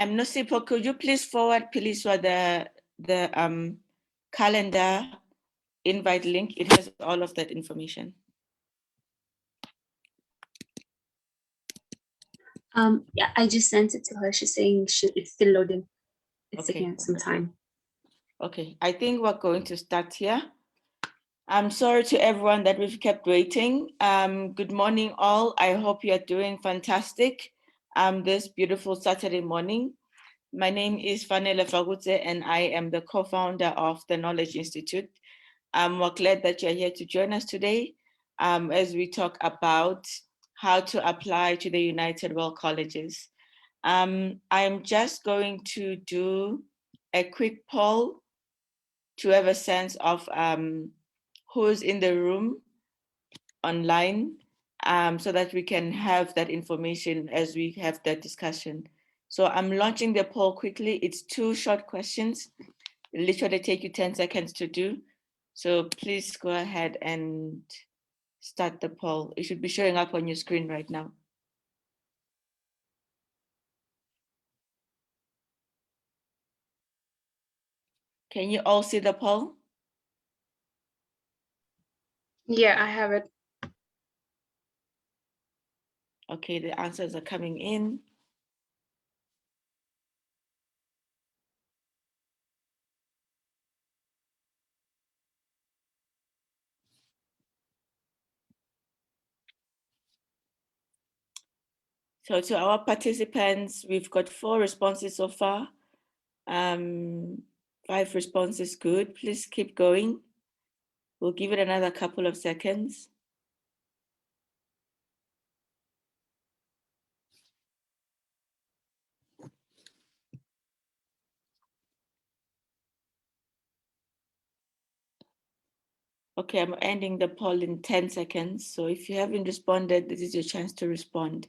Nosipo, could you please forward, please, for the calendar invite link? It has all of that information. Yeah, I just sent it to her. She's saying it's still loading. It's Okay. taking some time. Okay, I think we're going to start here. I'm sorry to everyone that we've kept waiting. Good morning, all. I hope you are doing fantastic this beautiful Saturday morning. My name is Fanele Fagutse, and I am the co-founder of the Knowledge Institute. We're glad that you're here to join us today as we talk about how to apply to the United World Colleges. I'm just going to do a quick poll to have a sense of who's in the room online so that we can have that information as we have that discussion. So I'm launching the poll quickly. It's 2 short questions. It'll literally take you 10 seconds to do. So please go ahead and start the poll. It should be showing up on your screen right now. Can you all see the poll? Yeah, I have it. Okay, the answers are coming in. So to our participants, we've got 4 responses so far. 5 responses, good. Please keep going. We'll give it another couple of seconds. Okay, I'm ending the poll in 10 seconds. So if you haven't responded, this is your chance to respond.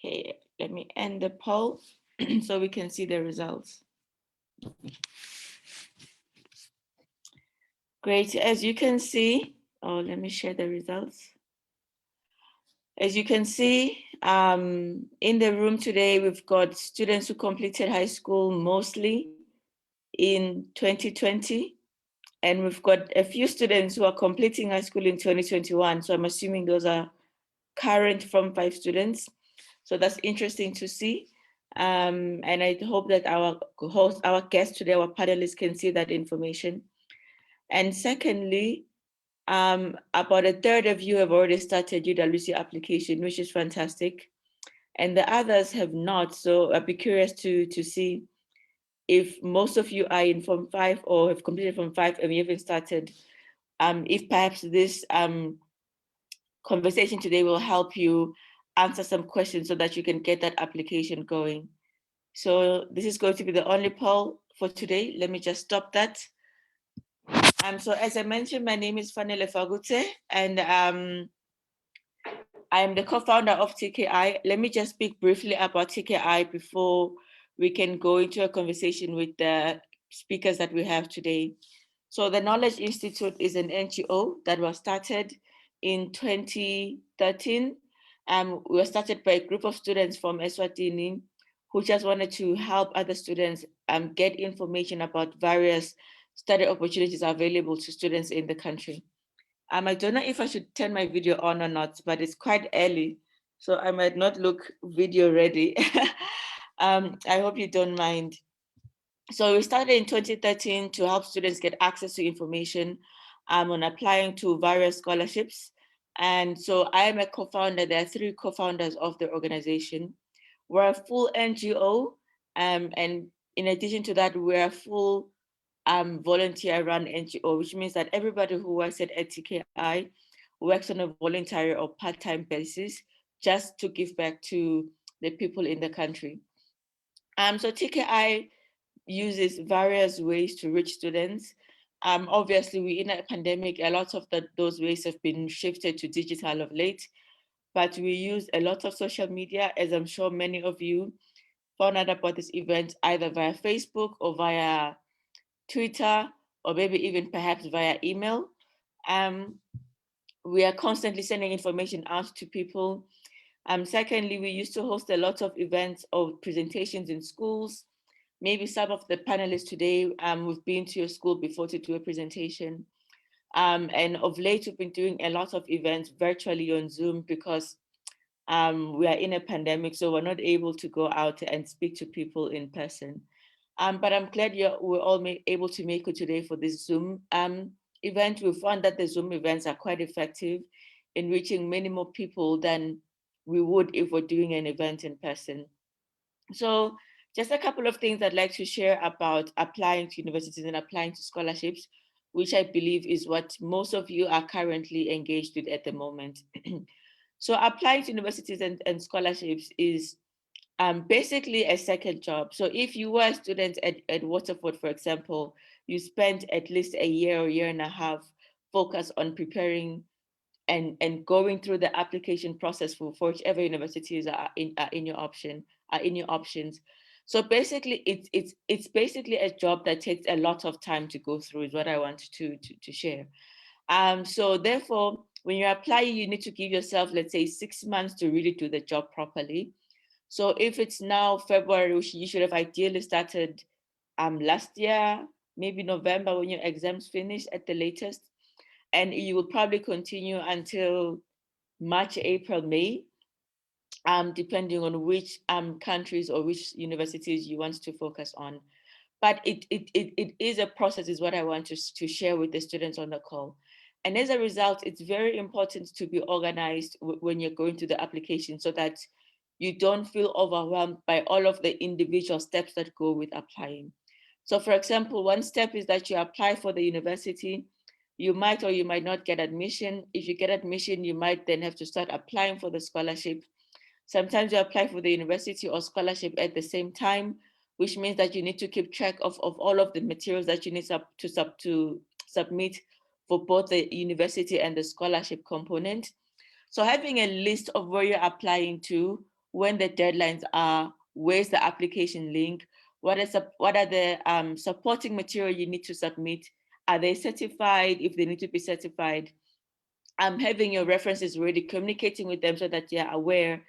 Okay, let me end the poll so we can see the results. Great, as you can see, let me share the results. As you can see, in the room today, we've got students who completed high school mostly in 2020, and we've got a few students who are completing high school in 2021. So I'm assuming those are current Form 5 students. So that's interesting to see. And I hope that our guests today, our panelists, can see that information. And secondly, about a third of you have already started UWC application, which is fantastic. And the others have not. So I'd be curious to see if most of you are in Form 5 or have completed Form 5 and you haven't started, if perhaps this conversation today will help you answer some questions so that you can get that application going. So this is going to be the only poll for today. Let me just stop that. So as I mentioned, my name is Fanele Fagutse, and I am the co-founder of TKI. Let me just speak briefly about TKI before we can go into a conversation with the speakers that we have today. So the Knowledge Institute is an NGO that was started in 2013. We were started by a group of students from Eswatini who just wanted to help other students get information about various study opportunities available to students in the country. I don't know if I should turn my video on or not, but it's quite early, so I might not look video ready. I hope you don't mind. So we started in 2013 to help students get access to information on applying to various scholarships. And so I am a co-founder. There are 3 co-founders of the organization. We're a full NGO, and in addition to that, we're a full volunteer-run NGO, which means that everybody who works at TKI works on a voluntary or part-time basis just to give back to the people in the country. So TKI uses various ways to reach students. Obviously, we're in a pandemic. A lot of those ways have been shifted to digital of late, but we use a lot of social media, as I'm sure many of you found out about this event either via Facebook or via Twitter, or maybe even perhaps via email. We are constantly sending information out to people. Secondly, we used to host a lot of events or presentations in schools. Maybe some of the panelists today, we've been to your school before to do a presentation. And of late, we've been doing a lot of events virtually on Zoom because we are in a pandemic, so we're not able to go out and speak to people in person. But I'm glad we're all able to make it today for this Zoom event. We found that the Zoom events are quite effective in reaching many more people than we would if we're doing an event in person. So just a couple of things I'd like to share about applying to universities and applying to scholarships, which I believe is what most of you are currently engaged with at the moment. So applying to universities and scholarships is basically a second job. So if you were a student at Waterford, for example, you spent at least a year or year and a half focused on preparing and going through the application process for whichever universities are in your options. So basically, it's basically a job that takes a lot of time to go through. Is what I want to share. So therefore, when you apply, you need to give yourself, let's say, 6 months to really do the job properly. So if it's now February, you should have ideally started last year, maybe November when your exams finish at the latest. And you will probably continue until March, April, May, depending on which countries or which universities you want to focus on. But it is a process, is what I want to share with the students on the call. And as a result, it's very important to be organized when you're going through the application so that you don't feel overwhelmed by all of the individual steps that go with applying. So for example, one step is that you apply for the university. You might or you might not get admission. If you get admission, you might then have to start applying for the scholarship. Sometimes you apply for the university or scholarship at the same time, which means that you need to keep track of all of the materials that you need to submit for both the university and the scholarship component. So having a list of where you're applying to, when the deadlines are, where's the application link, what are the supporting material you need to submit, are they certified if they need to be certified, having your references ready, communicating with them so that they're aware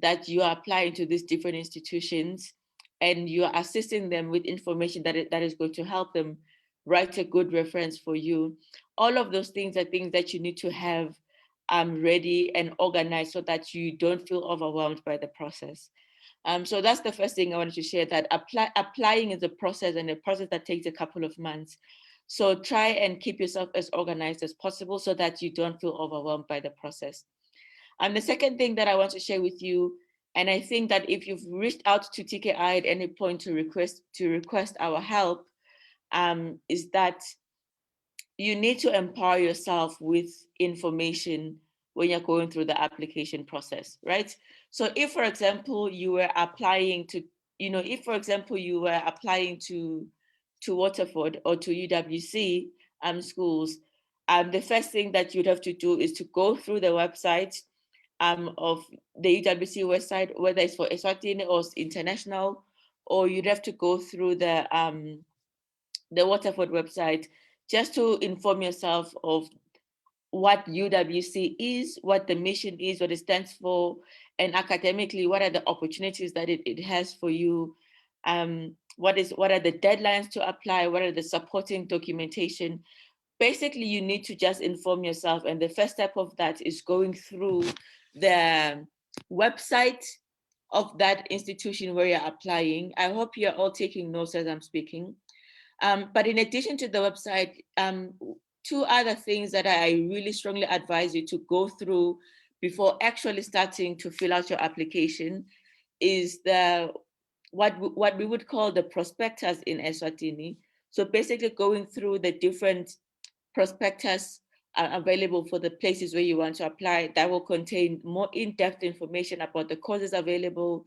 that you are applying to these different institutions and you are assisting them with information that is going to help them write a good reference for you. All of those things are things that you need to have ready and organized so that you don't feel overwhelmed by the process. So that's the first thing I wanted to share, that applying is a process and a process that takes a couple of months. So try and keep yourself as organized as possible so that you don't feel overwhelmed by the process. And the second thing that I want to share with you, and I think that if you've reached out to TKI at any point to request our help, is that you need to empower yourself with information when you're going through the application process, right? So if, for example, you were applying to, if, for example, you were applying to Waterford or to UWC schools, the first thing that you'd have to do is to go through the website of the UWC website, whether it's for Eswatini or international, or you'd have to go through the Waterford website just to inform yourself of what UWC is, what the mission is, what it stands for, and academically, what are the opportunities that it has for you. What are the deadlines to apply? What are the supporting documentation? Basically, you need to just inform yourself. And the first step of that is going through the website of that institution where you're applying. I hope you're all taking notes as I'm speaking. But in addition to the website, two other things that I really strongly advise you to go through before actually starting to fill out your application is what we would call the prospectus in Eswatini. So basically going through the different prospectus available for the places where you want to apply that will contain more in-depth information about the courses available.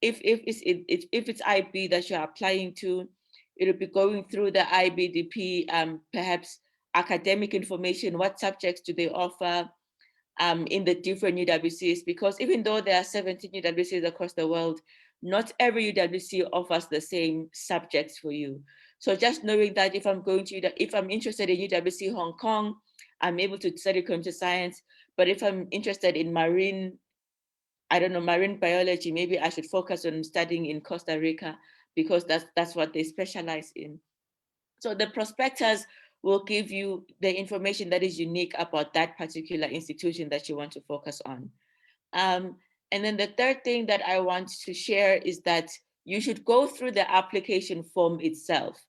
If it's IB that you're applying to, it'll be going through the IBDP, perhaps academic information, what subjects do they offer in the different UWCs, because even though there are 17 UWCs across the world, not every UWC offers the same subjects for you. So just knowing that if I'm interested in UWC Hong Kong, I'm able to study computer science. But if I'm interested in marine biology, maybe I should focus on studying in Costa Rica because that's what they specialize in. So the prospectors will give you the information that is unique about that particular institution that you want to focus on. Um, and then the third thing that I want to share is that you should go through the application form itself.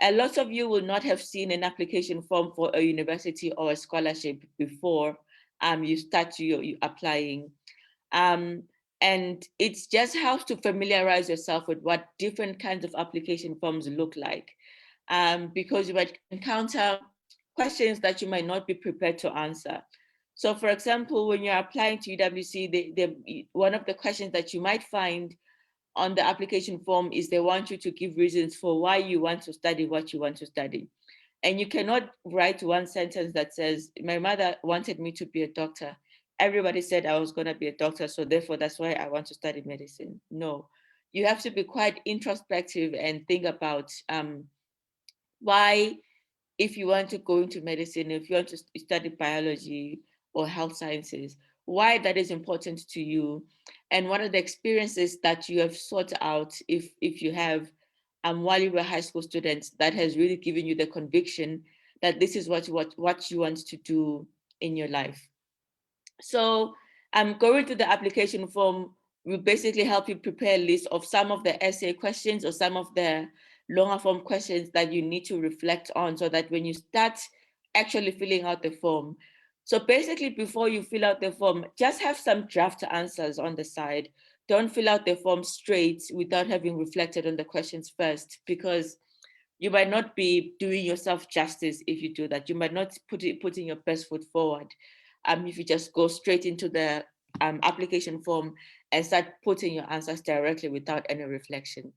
A lot of you will not have seen an application form for a university or a scholarship before you start you applying. And it just helps to familiarize yourself with what different kinds of application forms look like, because you might encounter questions that you might not be prepared to answer. So for example, when you're applying to UWC, one of the questions that you might find on the application form is they want you to give reasons for why you want to study what you want to study. And you cannot write one sentence that says, my mother wanted me to be a doctor. Everybody said I was going to be a doctor, so therefore that's why I want to study medicine. No, you have to be quite introspective and think about why, if you want to go into medicine, if you want to study biology or health sciences, why that is important to you, and what are the experiences that you have sought out, if you have, while you were high school students, that has really given you the conviction that this is what you want to do in your life. So going to the application form will basically help you prepare a list of some of the essay questions or some of the longer form questions that you need to reflect on, so that when you start actually filling out the form, so basically before you fill out the form, just have some draft answers on the side. Don't fill out the form straight without having reflected on the questions first, because you might not be doing yourself justice if you do that. You might not putting your best foot forward if you just go straight into the application form and start putting your answers directly without any reflection.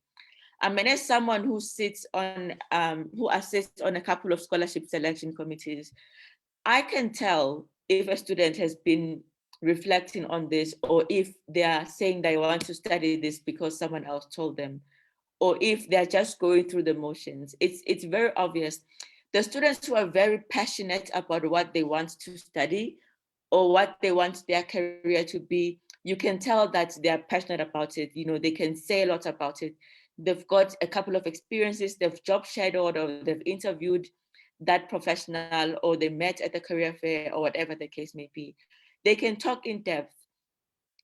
And as someone who assists on a couple of scholarship selection committees, I can tell if a student has been reflecting on this, or if they are saying they want to study this because someone else told them, or if they're just going through the motions. It's very obvious. The students who are very passionate about what they want to study or what they want their career to be, you can tell that they are passionate about it. They can say a lot about it. They've got a couple of experiences, they've job shadowed, or they've interviewed that professional, or they met at the career fair, or whatever the case may be. They can talk in depth.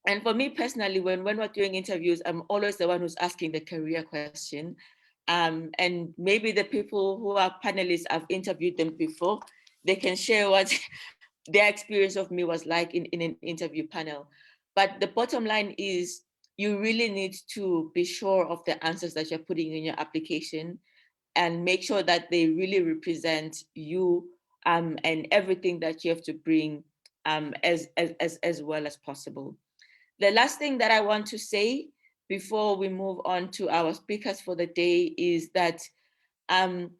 And for me personally, when we're doing interviews, I'm always the one who's asking the career question. And maybe the people who are panelists, I've interviewed them before, they can share what their experience of me was like in an interview panel. But the bottom line is, you really need to be sure of the answers that you're putting in your application, and make sure that they really represent you, and everything that you have to bring, as well as possible. The last thing that I want to say before we move on to our speakers for the day is that um,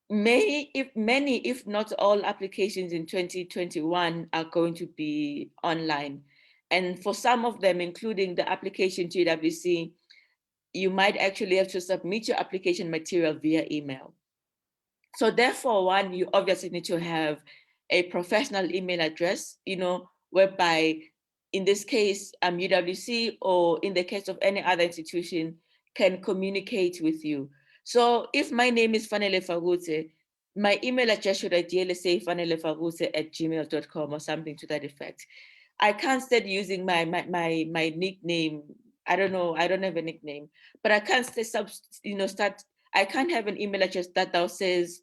many, if not all, applications in 2021 are going to be online. And for some of them, including the application to UWC, you might actually have to submit your application material via email. So therefore, one, you obviously need to have a professional email address, whereby, in this case, UWC, or in the case of any other institution, can communicate with you. So if my name is Fanele Fagute, my email address should ideally say fanelefagute@gmail.com or something to that effect. I can't start using my nickname. I don't know. I don't have a nickname, but I can't start. I can't have an email address that now says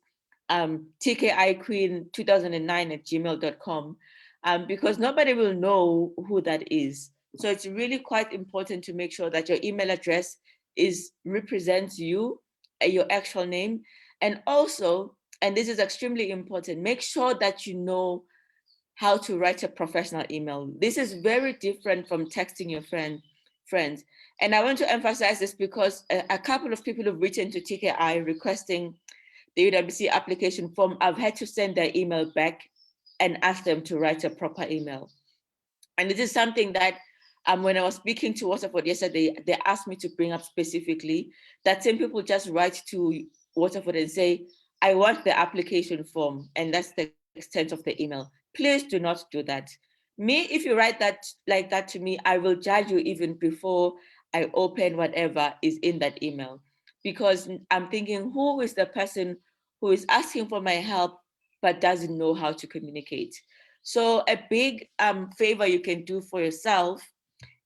tkiqueen2009@gmail.com, because nobody will know who that is. So it's really quite important to make sure that your email address represents you, your actual name, and also, and this is extremely important, make sure that you know how to write a professional email. This is very different from texting your friends. And I want to emphasize this because a couple of people have written to TKI requesting the UWC application form. I've had to send their email back and ask them to write a proper email. And this is something that when I was speaking to Waterford yesterday, they asked me to bring up specifically that some people just write to Waterford and say, I want the application form, and that's the extent of the email. Please do not do that. Me, if you write that like that to me, I will judge you even before I open whatever is in that email, because I'm thinking, who is the person who is asking for my help but doesn't know how to communicate? So a big favor you can do for yourself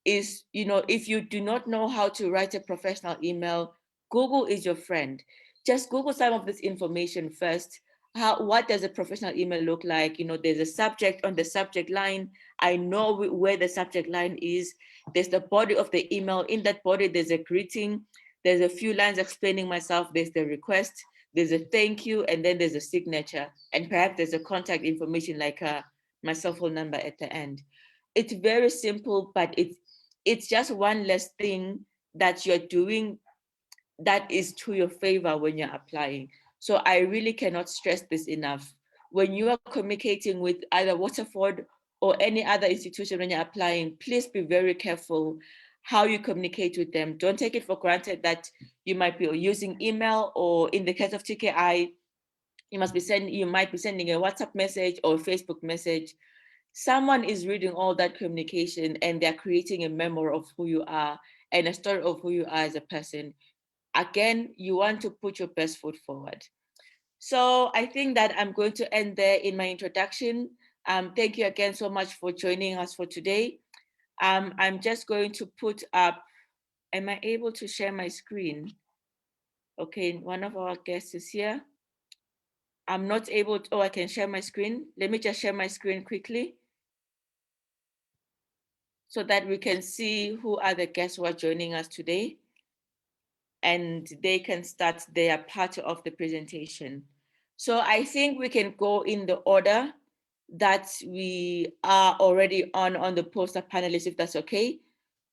is, if you do not know how to write a professional email, Google is your friend. Just Google some of this information first. What does a professional email look like? There's a subject on the subject line. I know where the subject line is. There's the body of the email. In that body, there's a greeting. There's a few lines explaining myself. There's the request. There's a thank you, and then there's a signature. And perhaps there's a contact information like my cell phone number at the end. It's very simple, but it's just one less thing that you're doing that is to your favor when you're applying. So I really cannot stress this enough. When you are communicating with either Waterford or any other institution when you're applying, please be very careful how you communicate with them. Don't take it for granted that you might be using email, or in the case of TKI, you might be sending a WhatsApp message or a Facebook message. Someone is reading all that communication and they're creating a memory of who you are and a story of who you are as a person. Again, you want to put your best foot forward. So I think that I'm going to end there in my introduction. Thank you again so much for joining us for today. I'm just going to put up, am I able to share my screen? Okay, one of our guests is here. I'm not able to, I can share my screen. Let me just share my screen quickly so that we can see who are the guests who are joining us today, and they can start their part of the presentation. So I think we can go in the order that we are already on the poster panelists, if that's okay.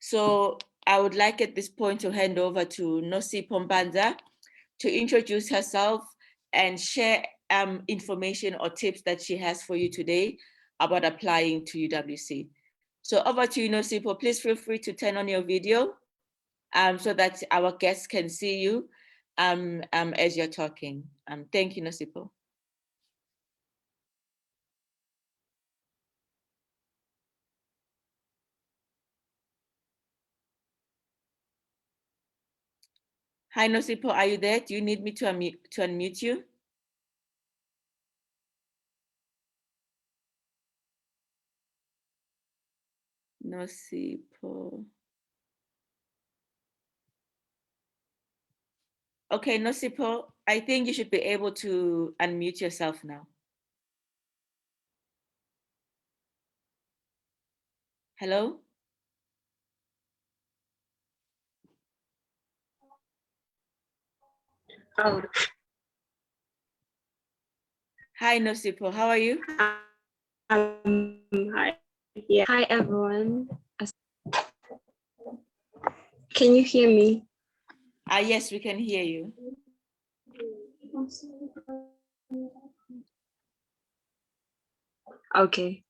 So I would like at this point to hand over to Nosi Pombanza to introduce herself and share information or tips that she has for you today about applying to UWC. So over to you, Nosipo. Please feel free to turn on your video so that our guests can see you as you're talking. Thank you, Nosipo. Hi, Nosipo, are you there? Do you need me to unmute you? Nosipo. Okay, Nosipo, I think you should be able to unmute yourself now. Hello? Oh. Hi, Nosipo, how are you? Hi. Yeah. Hi, everyone. Can you hear me? Yes, we can hear you. Okay.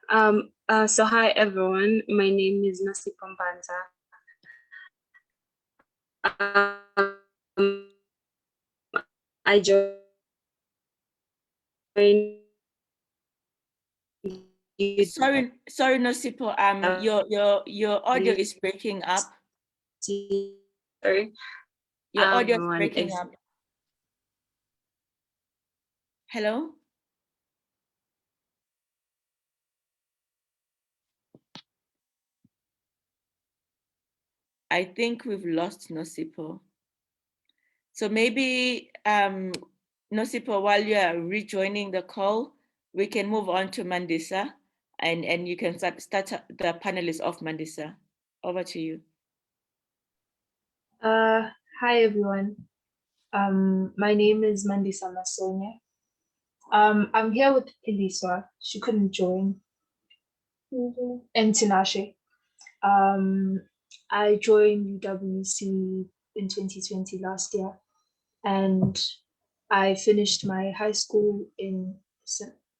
So hi, everyone. My name is Nasi Pombanza. I joined. Sorry, Nosipo. Your audio is breaking up. Sorry. Your audio is Everyone breaking is. up. Hello? I think we've lost Nosipo. So maybe, Nosipo, while you are rejoining the call, we can move on to Mandisa, and you can start the panelists of Mandisa. Over to you. Hi everyone. My name is Mandisa Masonia. I'm here with Elisa. She couldn't join. And Tinashe. I joined UWC in 2020 last year, and I finished my high school in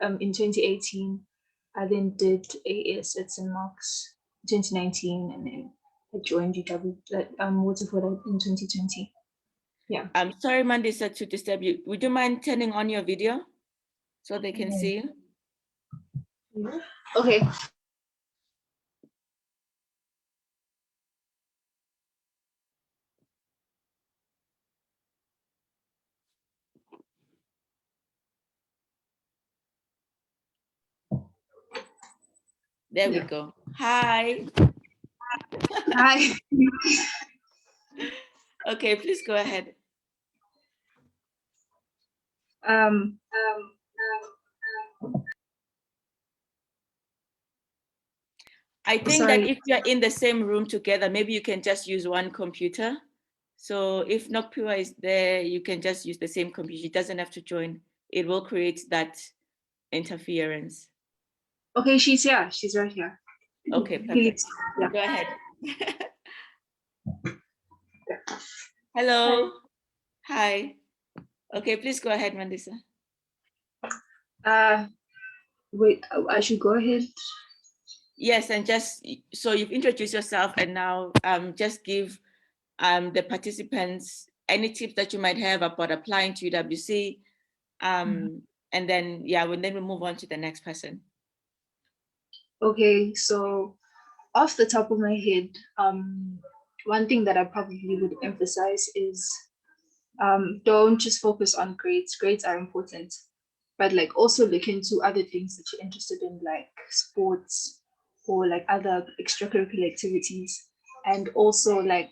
2018. I then did AS at St. Mark's 2019, and then I joined Waterford in 2020. Yeah. I'm sorry, Mandisa, to disturb you. Would you mind turning on your video so they can see you? Okay. There we Yeah. go. Hi. Hi. Okay, please go ahead. I think that Sorry. if you're in the same room together, maybe you can just use one computer. So if Nokpiwa is there, you can just use the same computer. She doesn't have to join. It will create that interference. Okay, she's here. She's right here. Okay, perfect. Please. Yeah. Go ahead. Hello. Hi. Okay, please go ahead, Mandisa. Wait, I should go ahead. Yes, and just so you've introduced yourself, and now just give the participants any tips that you might have about applying to UWC, and then we'll move on to the next person. Okay, so off the top of my head, one thing that I probably would emphasize is don't just focus on grades. Grades are important, but like also look into other things that you're interested in, like sports or like other extracurricular activities. And also like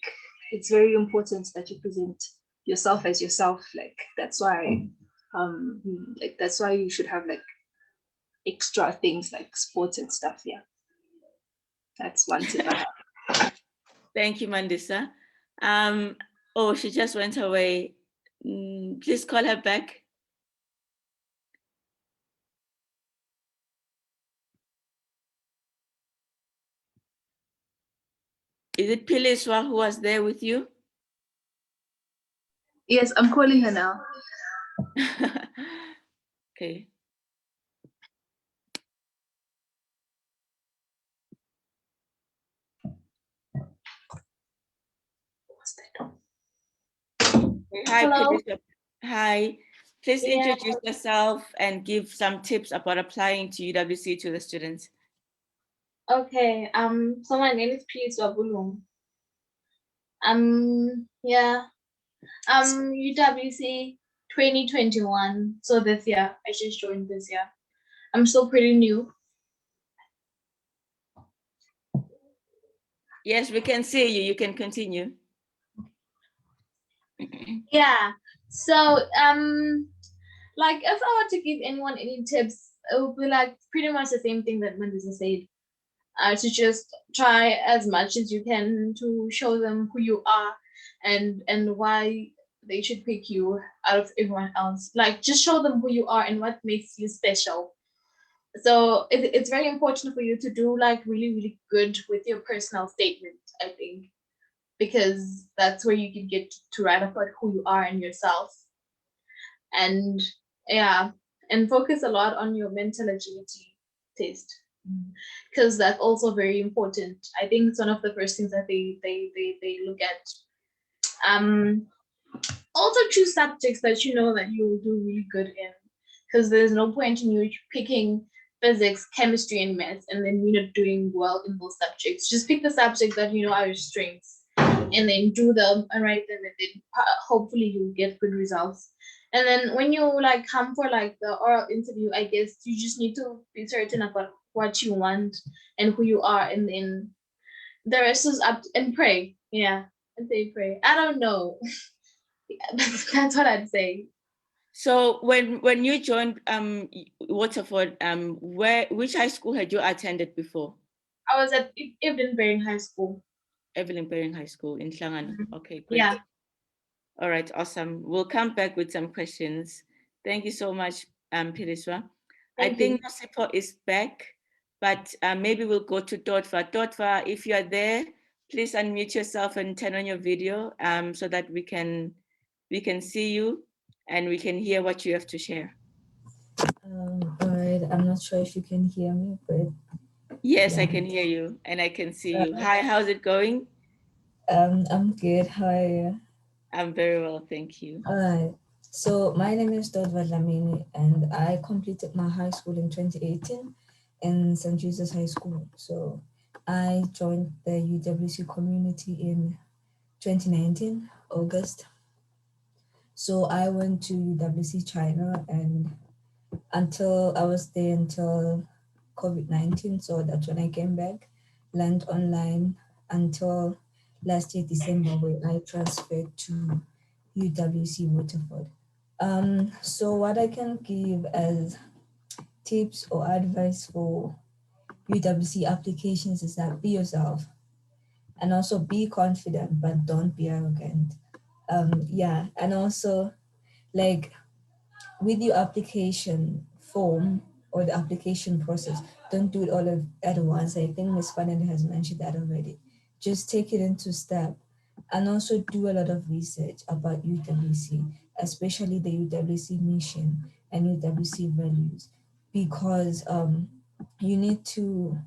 it's very important that you present yourself as yourself. Like that's why you should have like extra things like sports and stuff. Yeah. That's one tip I have. Thank you, Mandisa. Oh, she just went away. Please call her back. Is it Piliswa who was there with you? Yes, I'm calling her now. Okay. Hi, Hello. Piliswa. Hi. Please introduce yourself and give some tips about applying to UWC to the students. Okay. So my name is Pris Wabulung. UWC 2021. So this year, I just joined this year. I'm still pretty new. Yes, we can see you. You can continue. Yeah. So like if I were to give anyone any tips, it would be like pretty much the same thing that Mandisa said. To just try as much as you can to show them who you are and why they should pick you out of everyone else. Like just show them who you are and what makes you special. So it's very important for you to do like really, really good with your personal statement, I think, because that's where you can get to write about who you are and yourself. And yeah, and focus a lot on your mental agility test, because that's also very important. I think it's one of the first things that they look at. Also choose subjects that you know that you will do really good in, because there's no point in you picking physics, chemistry, and maths and then you're not doing well in those subjects. Just pick the subjects that you know are your strengths and then do them and write them, and then hopefully you'll get good results. And then when you like come for like the oral interview, I guess you just need to be certain about what you want and who you are, and then the rest is up and pray. Yeah, and say pray. I don't know. That's what I'd say. So when you joined Waterford, which high school had you attended before? I was at Evelyn Baring High School. Evelyn Baring High School in Hlangano. Okay, great. Yeah. All right, awesome. We'll come back with some questions. Thank you so much, Piriswa. I think Nosipo is back, but maybe we'll go to Dotva. Dotva, if you are there, please unmute yourself and turn on your video so that we can see you and we can hear what you have to share. All right, I'm not sure if you can hear me, but Yes, I Yeah. can hear you and I can see you. Hi, how's it going? I'm good. How are you? I'm very well, thank you. All right. So my name is Dodva Lamini, and I completed my high school in 2018 in St. Jesus High School. So I joined the UWC community in 2019, August. So I went to UWC China, and until I was there until COVID-19. So that's when I came back, learned online until last year, December, where I transferred to UWC Waterford. So what I can give as tips or advice for UWC applications is that be yourself and also be confident, but don't be arrogant. Yeah, and also like with your application form or the application process, don't do it all at once. I think Ms. Fanny has mentioned that already. Just take it into step and also do a lot of research about UWC, especially the UWC mission and UWC values, because you need to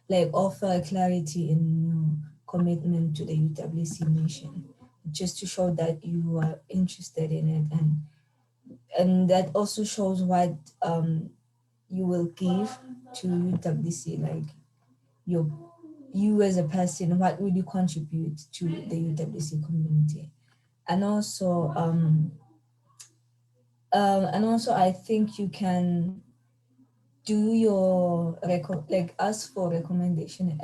like offer clarity in your commitment to the UWC mission, just to show that you are interested in it, and that also shows what you will give to UWC, like you as a person, what will you contribute to the UWC community, and also I think you can do your like ask for recommendation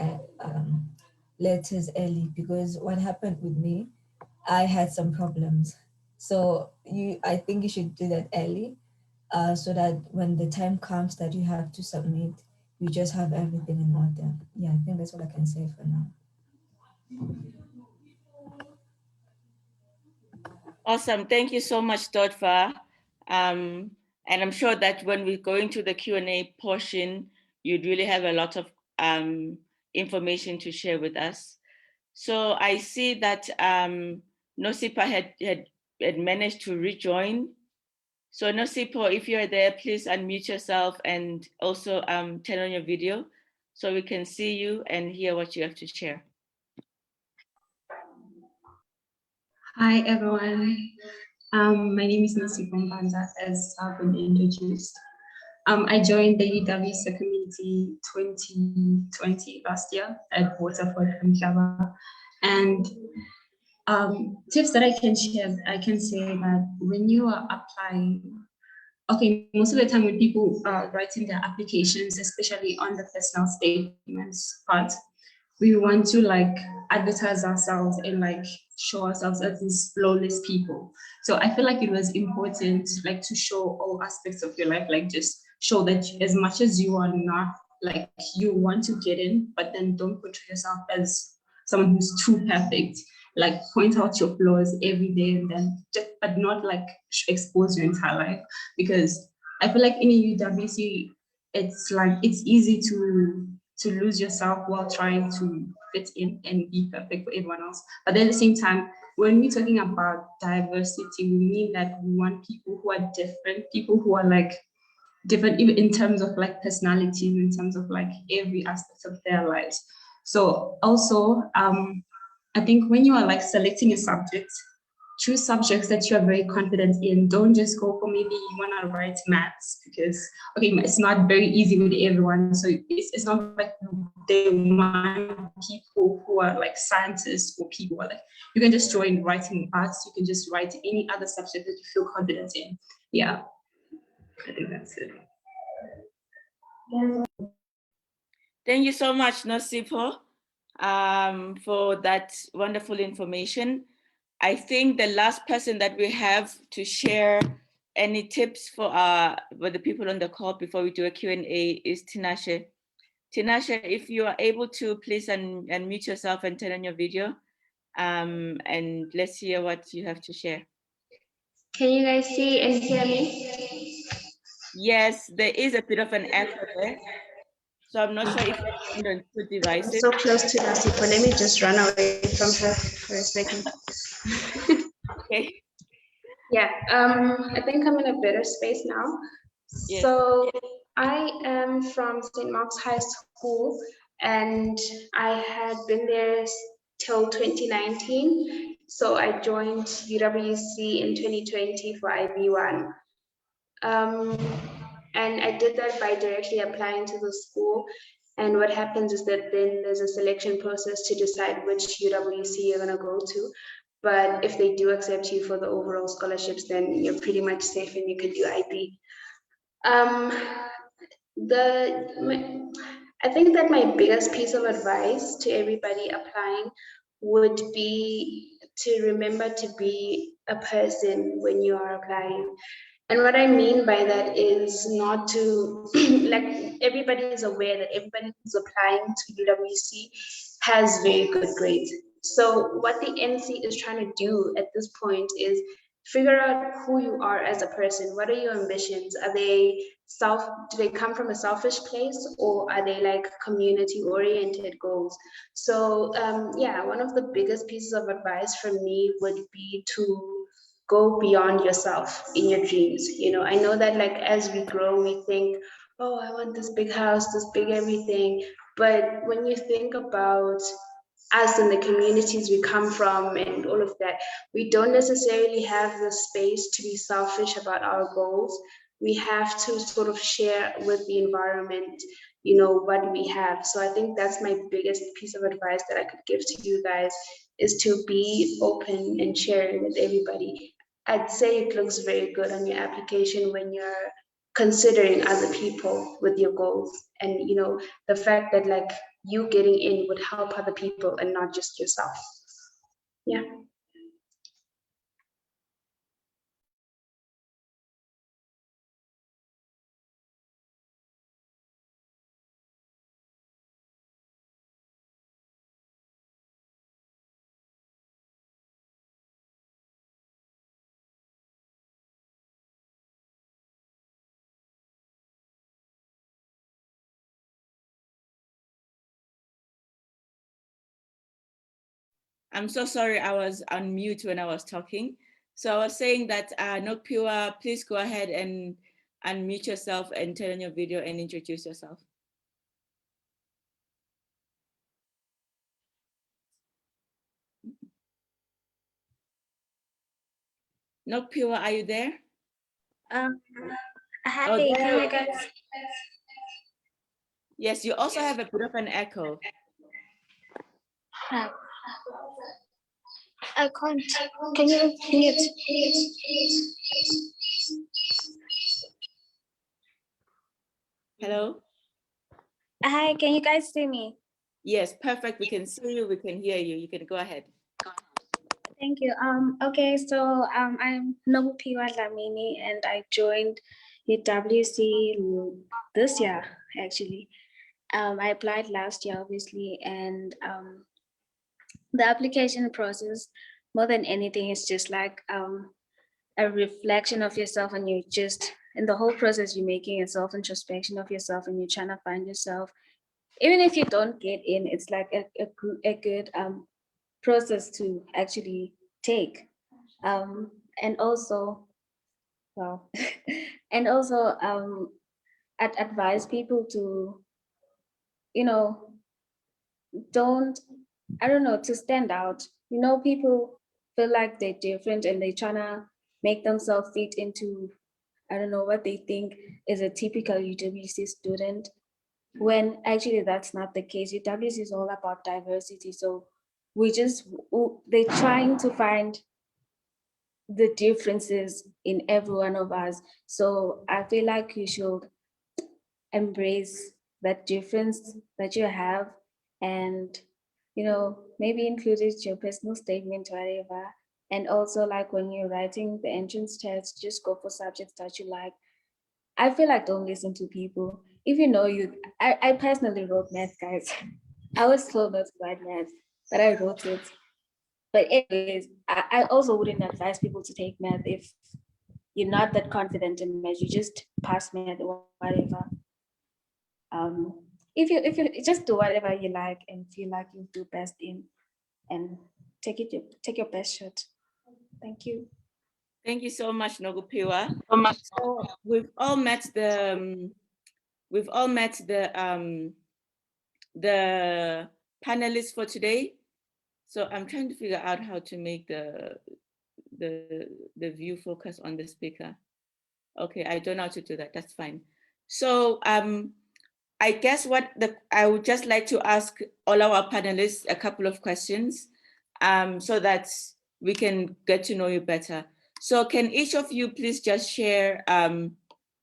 letters early, because what happened with me, I had some problems. So I think you should do that early, so that when the time comes that you have to submit, you just have everything in order. Yeah, I think that's what I can say for now. Awesome, thank you so much, Dodva. And I'm sure that when we go into the Q&A portion, you'd really have a lot of information to share with us. So I see that Nosipa had managed to rejoin. So Nosipo, if you're there, please unmute yourself and also turn on your video so we can see you and hear what you have to share. Hi, everyone. My name is Nasi Bombanza, as I've been introduced. I joined the UWC community 2020 last year at Waterford, Kamhlaba. And tips that I can share, I can say that when you are applying, okay, most of the time when people are writing their applications, especially on the personal statements part, we want to like advertise ourselves and like show ourselves as these flawless people. So I feel like it was important like to show all aspects of your life, like just show that as much as you are not like you want to get in, but then don't portray yourself as someone who's too perfect. Like point out your flaws every day and then just, but not like expose your entire life, because I feel like in a UWC, it's like it's easy to lose yourself while trying to fit in and be perfect for everyone else. But then at the same time, when we're talking about diversity, we mean that we want people who are different, people who are like different even in terms of like personalities, in terms of like every aspect of their lives. So also, I think when you are like selecting a subject, choose subjects that you are very confident in. Don't just go for maybe you want to write maths, because okay, it's not very easy with everyone. So it's not like they want people who are like scientists or people who are like, you can just join writing arts, you can just write any other subject that you feel confident in. Yeah, I think that's it. Thank you so much, Nosipo, for that wonderful information. I think the last person that we have to share any tips for the people on the call before we do a Q&A is Tinashe. Tinashe, if you are able to, please unmute yourself and turn on your video, and let's hear what you have to share. Can you guys see and hear me? Yes, there is a bit of an echo there. So I'm not sure if you're on two devices. So close to Nasipo. Let me just run away from her for a second. Okay. Yeah, I think I'm in a better space now. Yes. So I am from St. Mark's High School, and I had been there till 2019. So I joined UWC in 2020 for IB1. Um, and I did that by directly applying to the school. And what happens is that then there's a selection process to decide which UWC you're going to go to. But if they do accept you for the overall scholarships, then you're pretty much safe and you can do IB. Um, I think that my biggest piece of advice to everybody applying would be to remember to be a person when you are applying. And what I mean by that is not to, like, everybody is aware that everybody who's applying to UWC has very good grades. So what the NC is trying to do at this point is figure out who you are as a person. What are your ambitions? Are they do they come from a selfish place, or are they like community oriented goals? So yeah, one of the biggest pieces of advice from me would be to go beyond yourself in your dreams. You know, I know that like as we grow, we think, oh, I want this big house, this big everything. But when you think about us and the communities we come from and all of that, we don't necessarily have the space to be selfish about our goals. We have to sort of share with the environment, you know, what we have. So I think that's my biggest piece of advice that I could give to you guys, is to be open and sharing with everybody. I'd say it looks very good on your application when you're considering other people with your goals, and you know, the fact that like you getting in would help other people and not just yourself. Yeah. I'm so sorry, I was on mute when I was talking. So I was saying that Nokpiwa, please go ahead and unmute yourself and turn on your video and introduce yourself. Nokpiwa, are you there? Hi, Oh, can there. you guys? Yes, you also have a bit of an echo. I can't. Can you mute? Hello? Hi, can you guys see me? Yes, perfect. We can see you, we can hear you. You can go ahead. Thank you. Okay, so I'm Nobupiwa Dlamini, and I joined UWC this year, actually. I applied last year, obviously, and the application process, more than anything, is just like a reflection of yourself, and you just in the whole process you're making a self-introspection of yourself, and you're trying to find yourself. Even if you don't get in, it's like a good process to actually take. And also, well, and also I'd advise people to, you know, don't, I don't know, to stand out. You know, people feel like they're different and they're trying to make themselves fit into, I don't know, what they think is a typical UWC student, when actually that's not the case. UWC is all about diversity. So they're trying to find the differences in every one of us. So I feel like you should embrace that difference that you have, and you know, maybe include it in your personal statement, whatever. And also, like when you're writing the entrance test, just go for subjects that you like. I feel like don't listen to people. If you know you, I personally wrote math, guys. I was told not to write math, but I wrote it. But anyways, I also wouldn't advise people to take math if you're not that confident in math. You just pass math or whatever. If you just do whatever you like and feel like you do best in, and take your best shot. Thank you. Thank you so much, Nogupiwa. So we've all met we've all met the panelists for today. So I'm trying to figure out how to make the view focus on the speaker. Okay, I don't know how to do that. That's fine. So I guess I would just like to ask all our panelists a couple of questions so that we can get to know you better. So can each of you please just share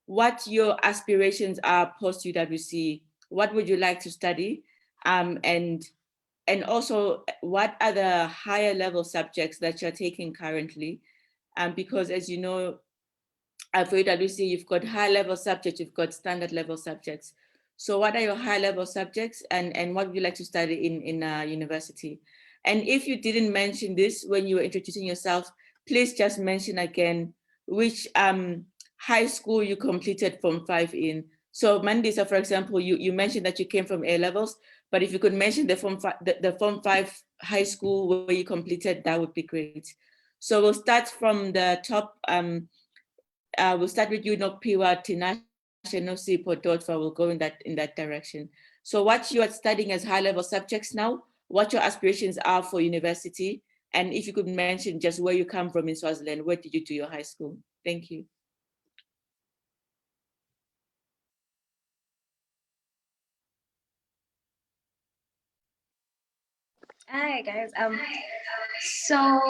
what your aspirations are post UWC? What would you like to study? And also, what are the higher level subjects that you're taking currently? Because as you know, for UWC, you've got high level subjects, you've got standard level subjects. So what are your high level subjects and what would you like to study in university? And if you didn't mention this when you were introducing yourself, please just mention again which high school you completed Form 5 in. So Mandisa, for example, you mentioned that you came from A levels, but if you could mention the Form 5 high school where you completed, that would be great. So we'll start from the top. We'll start with you, Nokpiwa, Tinashe, Nosipo, Dotfa. We'll go in that direction. So what you are studying as high level subjects now, what your aspirations are for university, and if you could mention just where you come from in Swaziland, where did you do your high school? Thank you. Hi guys. So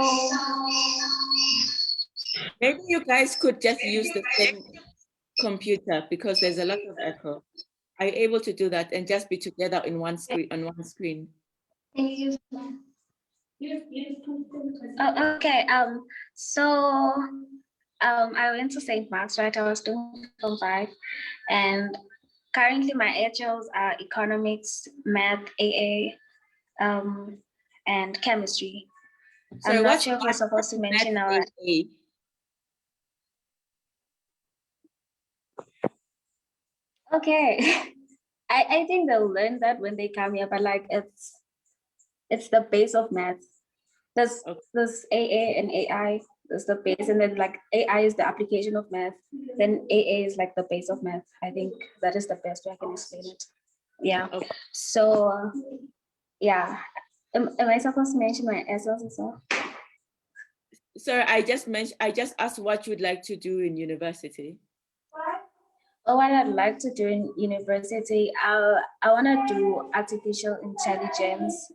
Maybe you guys could just use the same computer because there's a lot of echo. Are you able to do that and just be together in one screen on one screen? oh, okay. So I went to St. Mark's, right? I was doing Form 5, and currently my HLs are economics, math, AA, and chemistry. Sorry, I'm not what's sure if we're supposed to mention our. AA? Okay. I think they'll learn that when they come here, but like it's the base of math. There's AA and AI. There's the base, and then like AI is the application of math. Then AA is like the base of math. I think that is the best way I can explain it. Yeah. Okay. So yeah. Am I supposed to mention my SLs as well? Sorry, I just asked what you'd like to do in university. Oh, what I'd like to do in university, I want to do artificial intelligence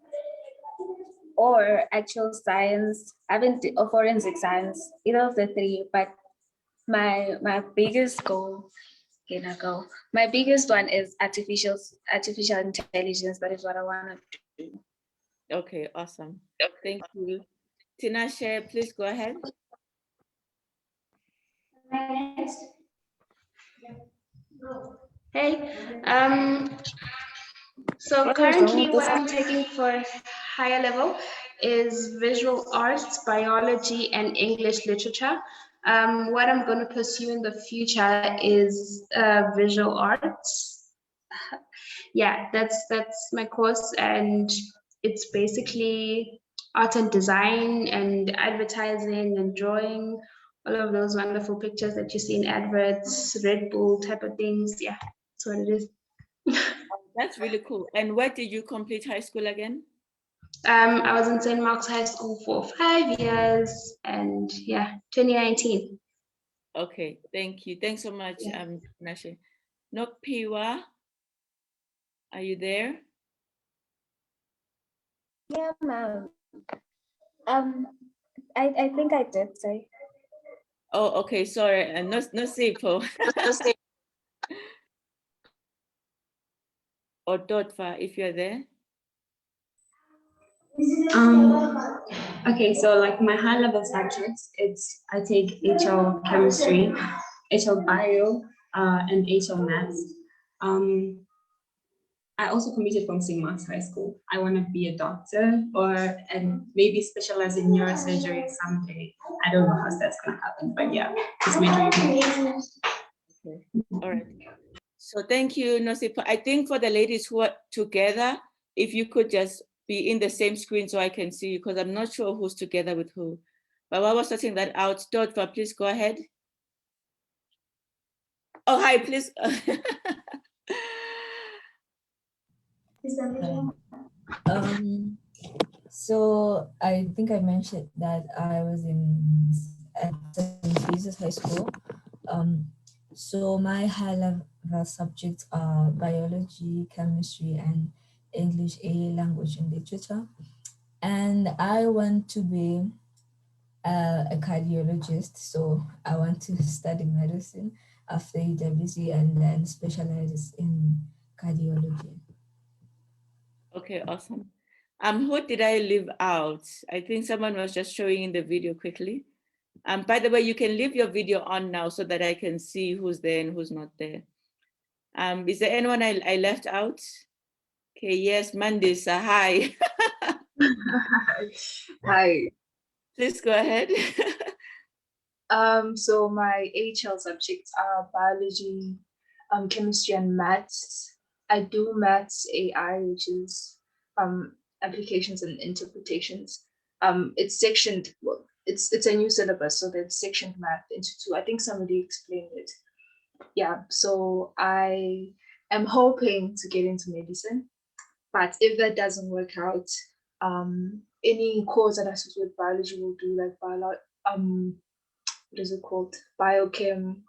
or actual science. I haven't or forensic science, either of the three. But my biggest goal, my biggest one is artificial intelligence. That is what I want to do. Okay, awesome. Thank you. Tinashe, please go ahead. Hey, so currently what I'm taking for higher level is visual arts, biology, and English literature. What I'm going to pursue in the future is visual arts. Yeah, that's my course, and it's basically art and design and advertising and drawing, all of those wonderful pictures that you see in adverts, Red Bull type of things. Yeah, that's what it is. That's really cool. And where did you complete high school again? I was in St. Mark's High School for 5 years, and yeah, 2019. Okay, thank you. Thanks so much, Tinashe. Nokpiwa, are you there? Yeah, ma'am. I think I did say. Oh, okay, sorry. No Sipo. Or Dotfa, if you're there. Okay, so like my high level subjects, I take HL chemistry, HL bio, and HL maths. I also committed from St. Mark's High School. I want to be a doctor and maybe specialize in neurosurgery someday. I don't know how that's gonna happen, but yeah, it's my dream. Okay, all right. So thank you, Nosipa. I think for the ladies who are together, if you could just be in the same screen so I can see you, because I'm not sure who's together with who. But while we're sorting that out, Dotfa, please go ahead. Oh, hi, please. So I think I mentioned that I was in at St. Jesus High School. So my high level subjects are biology, chemistry, and English A language and literature. And I want to be a cardiologist, so I want to study medicine after UWC and then specialize in cardiology. Okay, awesome. Who did I leave out? I think someone was just showing in the video quickly. By the way, you can leave your video on now so that I can see who's there and who's not there. Is there anyone I left out? Okay, yes, Mandisa, hi. Hi. Please go ahead. So my HL subjects are biology, chemistry, and maths. I do maths AI, which is applications and interpretations. It's sectioned. Well, it's a new syllabus, so they've sectioned math into two. I think somebody explained it. Yeah. So I am hoping to get into medicine, but if that doesn't work out, any course that has to do with biology will do, like what is it called? Biochem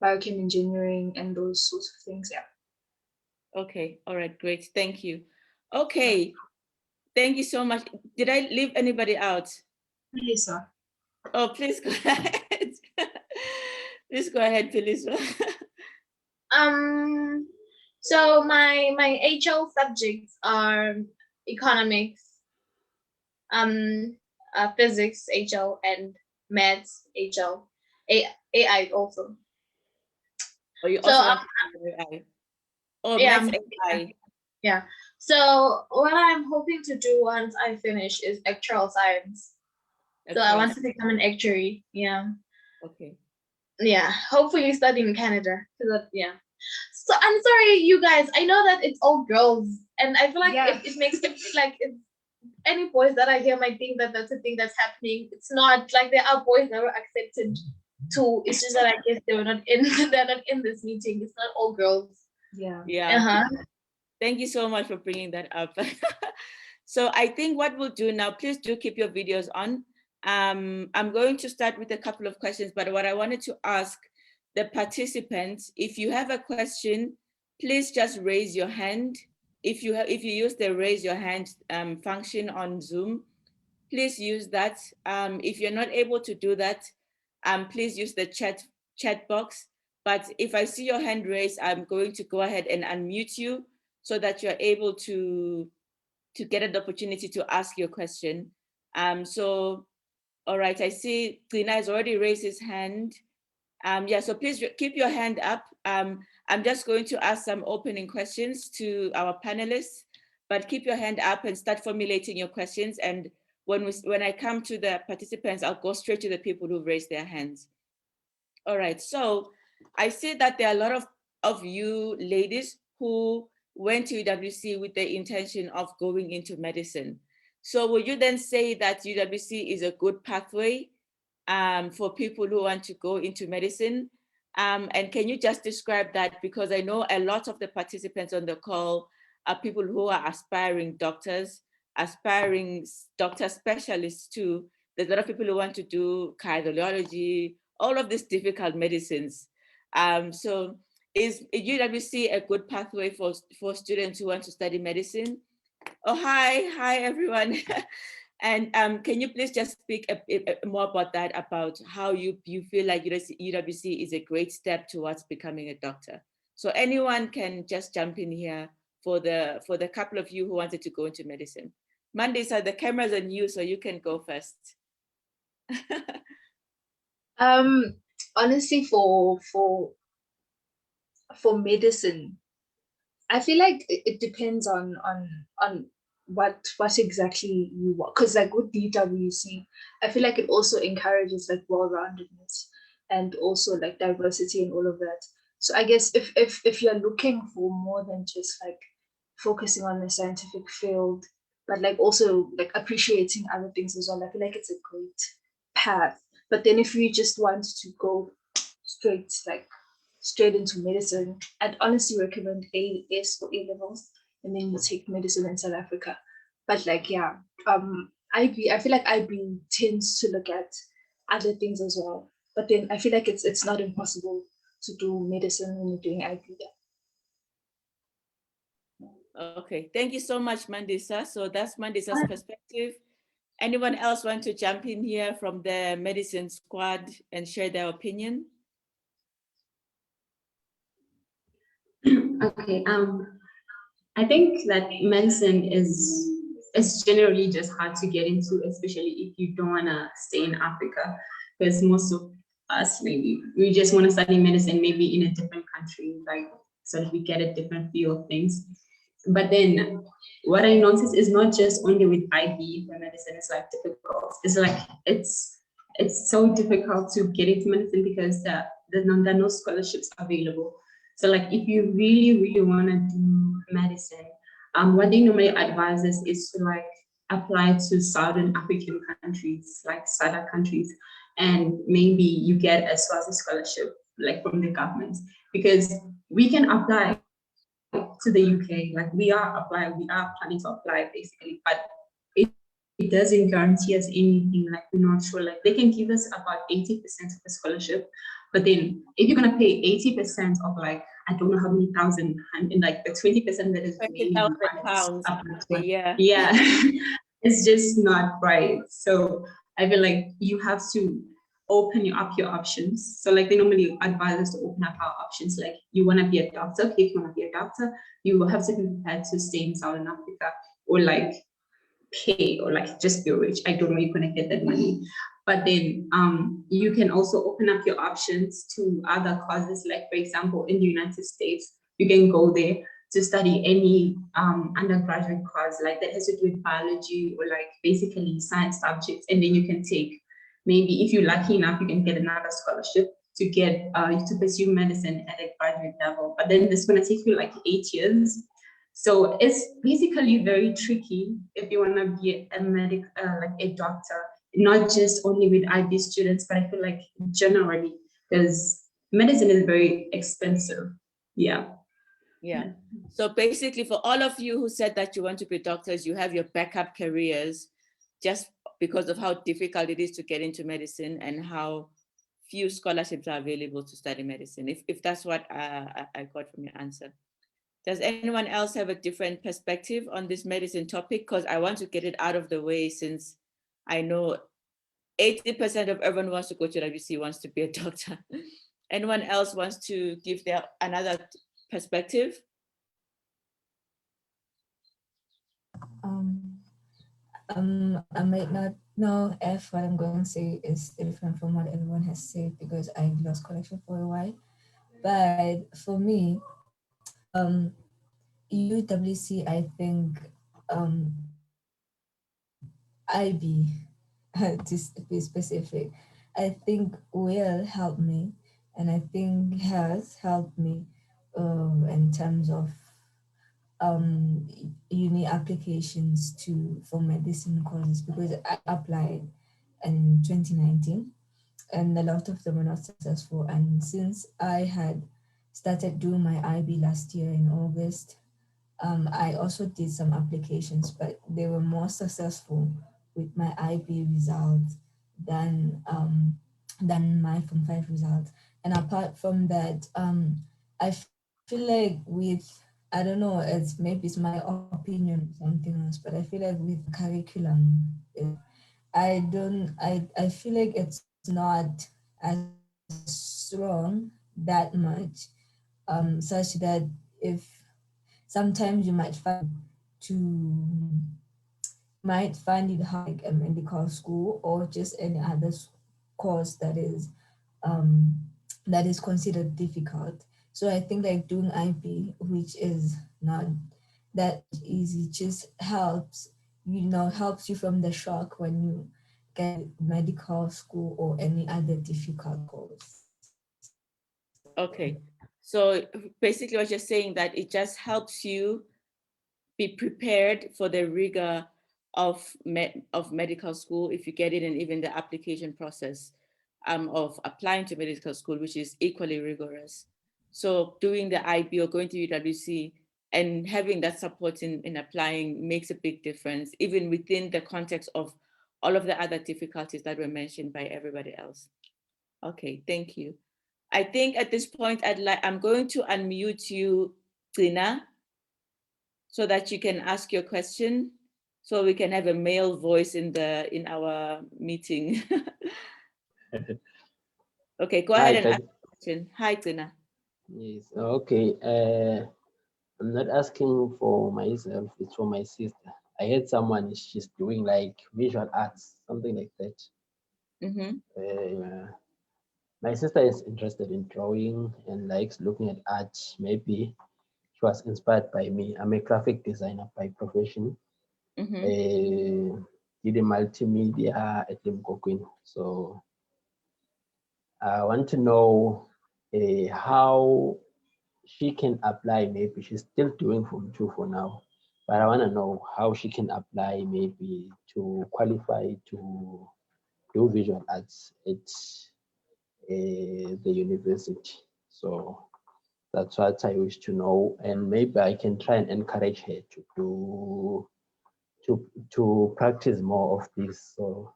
engineering, and those sorts of things. Yeah. Okay, all right, great, thank you. Okay, thank you so much. Did I leave anybody out? Melissa. Oh, please go ahead. Please go ahead, Felisa. So my HL subjects are economics, physics HL, and maths HL, AI also. Oh, you So also want to do AI? Oh, yeah, maths AI. yeah. So what I'm hoping to do once I finish is actuarial science. So I want to become an actuary. Yeah. Okay. Yeah. Hopefully study in Canada. Yeah. So I'm sorry, you guys. I know that it's all girls, and I feel like it makes it like it's, any boys that I hear might think that that's a thing that's happening. It's not. Like, there are boys that were accepted too. It's just that I guess they were not in. They're not in this meeting. It's not all girls. Yeah. Yeah. Thank you so much for bringing that up. So I think what we'll do now, please do keep your videos on. I'm going to start with a couple of questions, but what I wanted to ask the participants, if you have a question, please just raise your hand. If you use the raise your hand function on Zoom, please use that. If you're not able to do that, please use the chat box. But if I see your hand raised, I'm going to go ahead and unmute you so that you're able to get an opportunity to ask your question. So, all right, I see Tina has already raised his hand. Yeah, so please keep your hand up. I'm just going to ask some opening questions to our panelists, but keep your hand up and start formulating your questions. And when I come to the participants, I'll go straight to the people who've raised their hands. All right, so I see that there are a lot of you ladies who went to UWC with the intention of going into medicine. So would you then say that UWC is a good pathway for people who want to go into medicine? And can you just describe that? Because I know a lot of the participants on the call are people who are aspiring doctors, aspiring doctor specialists too. There's a lot of people who want to do cardiology, all of these difficult medicines. So is UWC a good pathway for students who want to study medicine? Oh, hi everyone. And can you please just speak more about that, about how you feel like UWC is a great step towards becoming a doctor? So anyone can just jump in here for the couple of you who wanted to go into medicine. Mandisa, the cameras on you, so you can go first. Honestly, for medicine, I feel like it depends on what exactly you want. Because like with DWC, I feel like it also encourages like well-roundedness and also like diversity and all of that. So I guess if you're looking for more than just like focusing on the scientific field, but like also like appreciating other things as well, I feel like it's a great path. But then if you just want to go straight into medicine, I'd honestly recommend AS for A levels. and then you take medicine in South Africa. But like, yeah, I feel like IB tends to look at other things as well. But then I feel like it's not impossible to do medicine when you're doing IB. Okay, thank you so much, Mandisa. So that's Mandisa's perspective. Anyone else want to jump in here from the medicine squad and share their opinion? Okay. I think that medicine is generally just hard to get into, especially if you don't want to stay in Africa, because most of us maybe we just want to study medicine maybe in a different country, like so that we get a different view of things. But then what I noticed is not just only with IB where medicine is like difficult. It's like it's so difficult to get into medicine because there are no scholarships available. So like if you really, really want to do medicine, what they normally advise us is to like apply to Southern African countries, like SADC countries, and maybe you get a Swazi scholarship like from the government, because we can apply to the UK, like we are planning to apply basically, but it doesn't guarantee us anything. Like we're not sure. Like they can give us about 80% of the scholarship, but then if you're gonna pay 80% of like I don't know how many thousand, and like the 20% that is remaining, £20,000 a year. yeah, it's just not right. So I feel like you have to open up your options. So like they normally advise us to open up our options. Like you want to be a doctor, okay, if you want to be a doctor, you will have to be prepared to stay in Southern Africa or like pay or like just be rich. I don't know where you're gonna get that money. But then you can also open up your options to other causes. Like for example, in the United States, you can go there to study any undergraduate course like that has to do with biology or like basically science subjects, and then you can take maybe if you're lucky enough, you can get another scholarship to get to pursue medicine at a graduate level. But then it's gonna take you like 8 years. So it's basically very tricky if you want to be a medic, like a doctor, not just only with IB students, but I feel like generally, because medicine is very expensive. Yeah. Yeah. So basically, for all of you who said that you want to be doctors, you have your backup careers just because of how difficult it is to get into medicine and how few scholarships are available to study medicine. If that's what I got from your answer. Does anyone else have a different perspective on this medicine topic? Because I want to get it out of the way, since I know 80% of everyone who wants to go to WC wants to be a doctor. Anyone else wants to give their another perspective? I might not know if what I'm going to say is different from what everyone has said because I lost connection for a while. But for me, UWC, I think IB, to be specific, I think will help me, and I think has helped me in terms of uni applications for medicine courses, because I applied in 2019 and a lot of them were not successful. And since I had started doing my IB last year in August, I also did some applications, but they were more successful with my IB results than my Form 5 results. And apart from that, I feel like I don't know, maybe it's my opinion or something else, but I feel like with curriculum, I feel like it's not as strong that much, such that if sometimes you might find it hard, like a medical school or just any other course that is considered difficult. So I think like doing IB, which is not that easy, just helps you from the shock when you get medical school or any other difficult course. Okay, so basically what you're saying that it just helps you be prepared for the rigor of medical school if you get it, and even the application process of applying to medical school, which is equally rigorous. So doing the IB or going to UWC and having that support in applying makes a big difference, even within the context of all of the other difficulties that were mentioned by everybody else. Okay, thank you. I think at this point, I'm going to unmute you, Tina, so that you can ask your question, so we can have a male voice in our meeting. Okay, go ahead and ask the question. Hi, Tina. Yes, okay. I'm not asking for myself, it's for my sister. I heard someone, she's doing like visual arts, something like that. My sister is interested in drawing and likes looking at art. Maybe she was inspired by me. I'm a graphic designer by profession. Did a multimedia at Limkokwin. So I want to know how she can apply. Maybe she's still doing Form 2 for now, but I want to know how she can apply maybe to qualify to do visual arts at the university. So that's what I wish to know, and maybe I can try and encourage her to practice more of this. So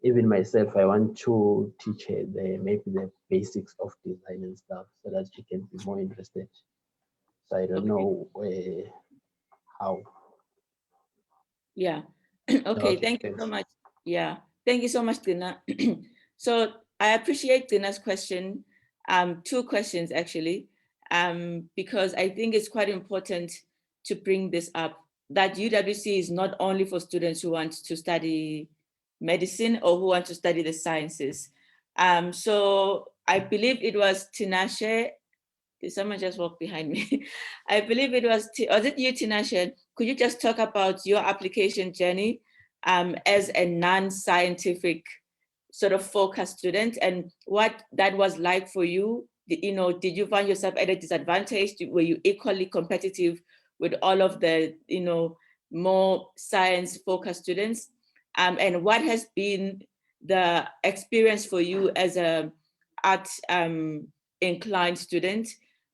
even myself, I want to teach her maybe the basics of design and stuff, so that she can be more interested. So I don't know how. Yeah. Okay, thank you so much. Yeah, thank you so much, Tina. So I appreciate Tina's question. Two questions actually, because I think it's quite important to bring this up, that UWC is not only for students who want to study medicine or who want to study the sciences. So I believe it was Tinashe. Did someone just walk behind me? I believe it was it you, Tinashe? Could you just talk about your application journey as a non-scientific sort of focused student, and what that was like for you? Did you find yourself at a disadvantage? Were you equally competitive with all of the, more science-focused students? And what has been the experience for you as a art inclined student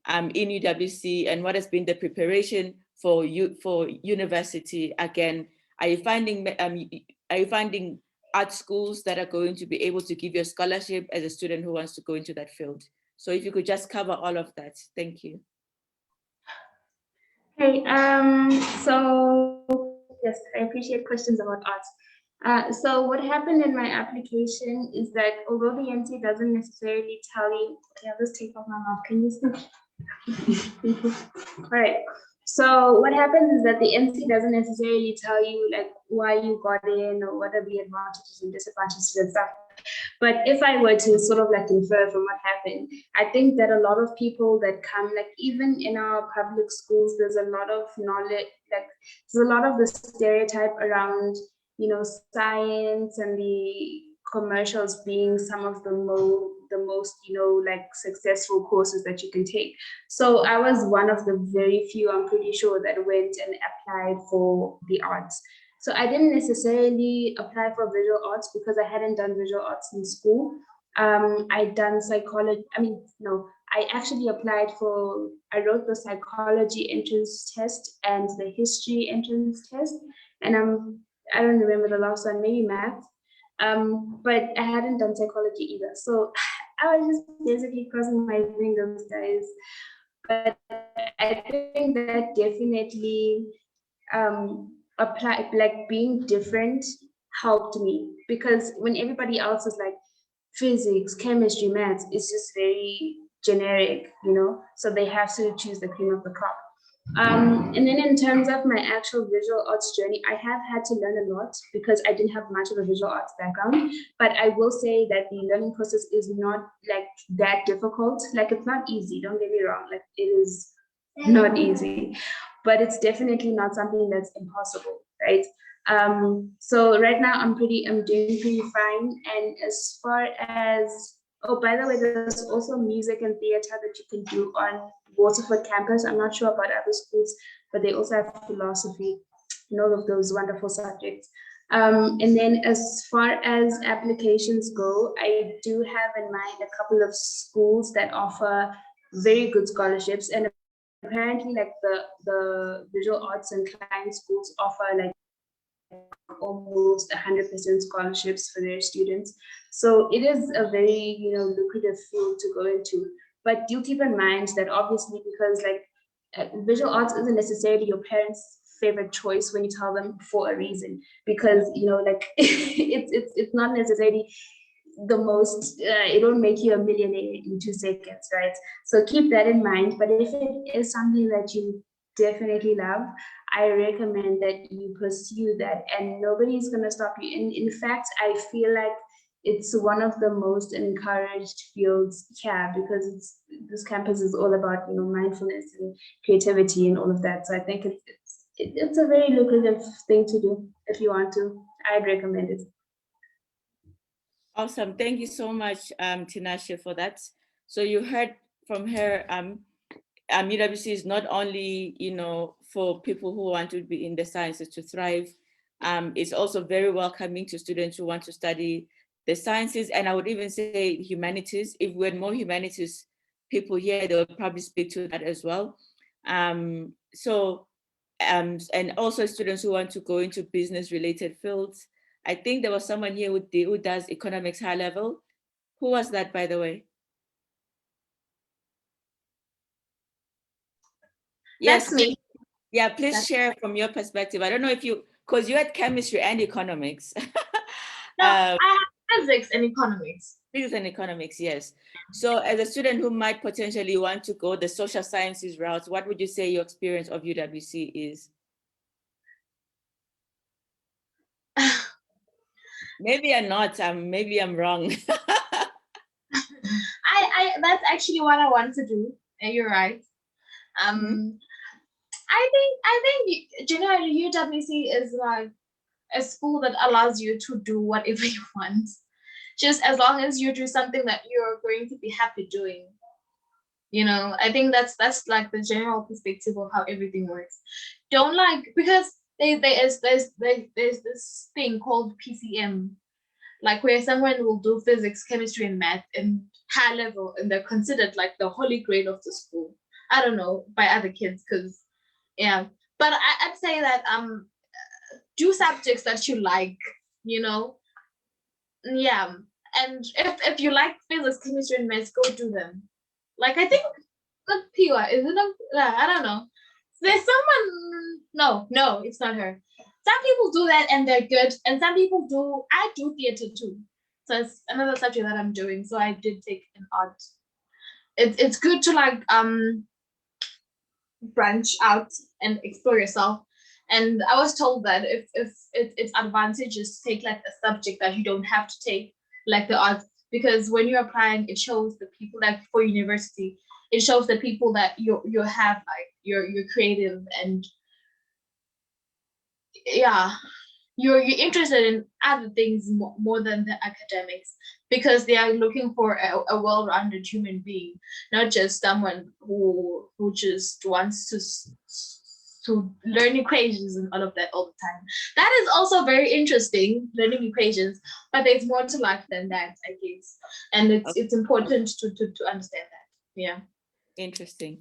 in UWC, and what has been the preparation for university? Again, are you finding art schools that are going to be able to give you a scholarship as a student who wants to go into that field? So if you could just cover all of that, thank you. Hey, so yes, I appreciate questions about art. So what happened in my application is that although the NC doesn't necessarily tell you, okay, I'll just take off my mouth. Can you see? All right. So what happens is that the NC doesn't necessarily tell you like why you got in or what are the advantages and disadvantages and stuff. But if I were to sort of like infer from what happened, I think that a lot of people that come, like even in our public schools, there's a lot of knowledge, like there's a lot of the stereotype around, science and the commercials being some of the most, like successful courses that you can take. So I was one of the very few, I'm pretty sure, that went and applied for the arts. So I didn't necessarily apply for visual arts because I hadn't done visual arts in school. I'd done psychology. I actually I wrote the psychology entrance test and the history entrance test. And I don't remember the last one, maybe math. But I hadn't done psychology either. So I was just basically crossing my fingers, guys. But I think that definitely being different helped me, because when everybody else is like physics, chemistry, maths, it's just very generic, so they have to choose the cream of the crop. And then in terms of my actual visual arts journey, I have had to learn a lot because I didn't have much of a visual arts background, but I will say that the learning process is not like that difficult. Like, it's not easy, don't get me wrong, like it is not easy, but it's definitely not something that's impossible, right? So right now I'm doing pretty fine. And as far as, oh, by the way, there's also music and theater that you can do on Waterford campus. I'm not sure about other schools, but they also have philosophy and all of those wonderful subjects. And then as far as applications go, I do have in mind a couple of schools that offer very good scholarships, and a apparently like the visual arts and client schools offer like almost 100% scholarships for their students. So it is a very, lucrative field to go into. But do keep in mind that obviously, because like visual arts isn't necessarily your parents' favorite choice when you tell them for a reason, because like it's not necessarily the most, it will make you a millionaire in 2 seconds, right? So keep that in mind. But if it is something that you definitely love, I recommend that you pursue that, and nobody's going to stop you. In fact, I feel like it's one of the most encouraged fields here, because this campus is all about mindfulness and creativity and all of that. So I think it's a very lucrative thing to do if you want to. I'd recommend it. Awesome. Thank you so much, Tinashe, for that. So you heard from her, UWC is not only, for people who want to be in the sciences to thrive. It's also very welcoming to students who want to study the sciences, and I would even say humanities. If we had more humanities people here, they would probably speak to that as well. And also students who want to go into business-related fields. I think there was someone here who does economics high level. Who was that, by the way? Yes. That's me. Yeah, please share from your perspective. I don't know if because you had chemistry and economics. No, I have physics and economics. Physics and economics, yes. So as a student who might potentially want to go the social sciences route, what would you say your experience of UWC is? Maybe I'm not, maybe I'm wrong. That's actually what I want to do. You're right. I think generally UWC is like a school that allows you to do whatever you want, just as long as you do something that you're going to be happy doing. I think that's like the general perspective of how everything works. Don't because there's this thing called PCM, like where someone will do physics, chemistry, and math in high level, and they're considered like the holy grail of the school. I don't know, by other kids, because but I'd say that do subjects that you like, and if you like physics, chemistry, and maths, go do them. Like, I think not Piwa, is it? I don't know. There's someone. No, it's not her. Some people do that and they're good, and some people do. I do theater too, so it's another subject that I'm doing. So I did take an art. It's good to branch out and explore yourself. And I was told that if it's advantageous to take like a subject that you don't have to take, like the arts, because when you're applying, it shows the people that for university, it shows the people that you have, like you're creative, and you're interested in other things more than the academics, because they are looking for a well-rounded human being, not just someone who just wants to learn equations and all of that all the time. That is also very interesting, learning equations, but there's more to life than that, I guess. And it's important to understand that. Yeah. Interesting.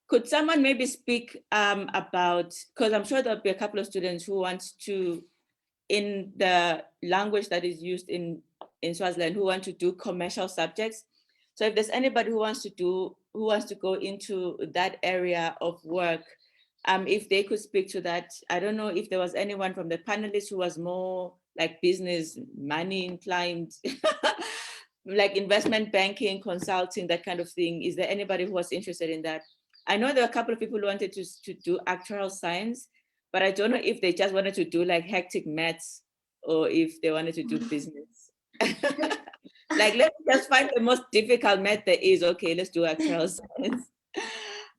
Could someone maybe speak about, because I'm sure there'll be a couple of students who want to, in the language that is used in Swaziland, who want to do commercial subjects. So if there's anybody who wants to go into that area of work, if they could speak to that. I don't know if there was anyone from the panelists who was more like business, money inclined, like investment banking, consulting, that kind of thing. Is there anybody who was interested in that? I know there are a couple of people who wanted to do actuarial science, but I don't know if they just wanted to do like hectic maths or if they wanted to do business. Like, let's just find the most difficult math there is. Okay, let's do actuarial science.